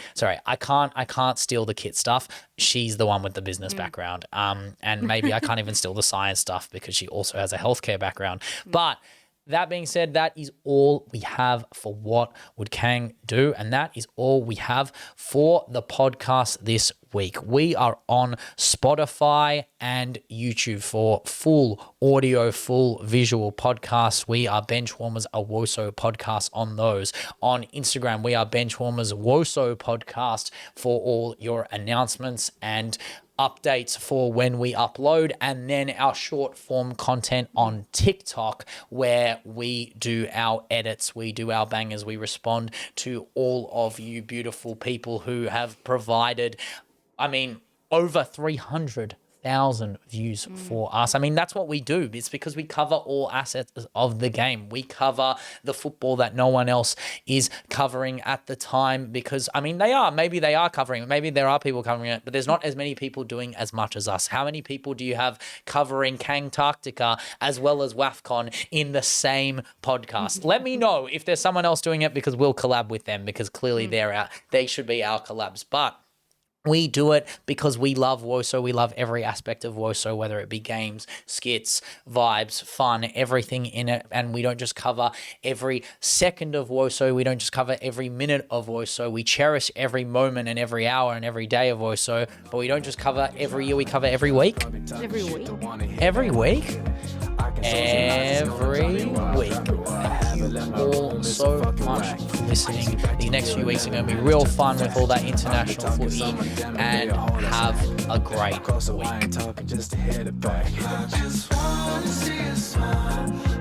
I can't steal the kit stuff. She's the one with the business background. And maybe I can't even steal the science stuff because she also has a healthcare background. But that being said, that is all we have for What Would Kang Do? And that is all we have for the podcast this week. We are on Spotify and YouTube for full audio, full visual podcasts. We are Benchwarmers, a WOSO podcast on those. On Instagram, we are Benchwarmers WOSO podcast for all your announcements and updates for when we upload, and then our short form content on TikTok where we do our edits, we do our bangers, we respond to all of you beautiful people who have provided, over 300,000 views for us. I mean, that's what we do. It's because we cover all assets of the game. We cover the football that no one else is covering at the time because, maybe they are covering it. Maybe there are people covering it, but there's not as many people doing as much as us. How many people do you have covering KANG-TARCTICA as well as WAFCON in the same podcast? Let me know if there's someone else doing it because we'll collab with them because clearly they should be our collabs. But we do it because we love WOSO. We love every aspect of WOSO, whether it be games, skits, vibes, fun, everything in it. And we don't just cover every second of WOSO. We don't just cover every minute of WOSO. We cherish every moment and every hour and every day of WOSO. But we don't just cover every year. We cover every week. Every week. Every week. Every week. Thank you all so much for listening. The next few weeks are going to be real fun with all that international footy, and have a great week. I just wanna see a smile.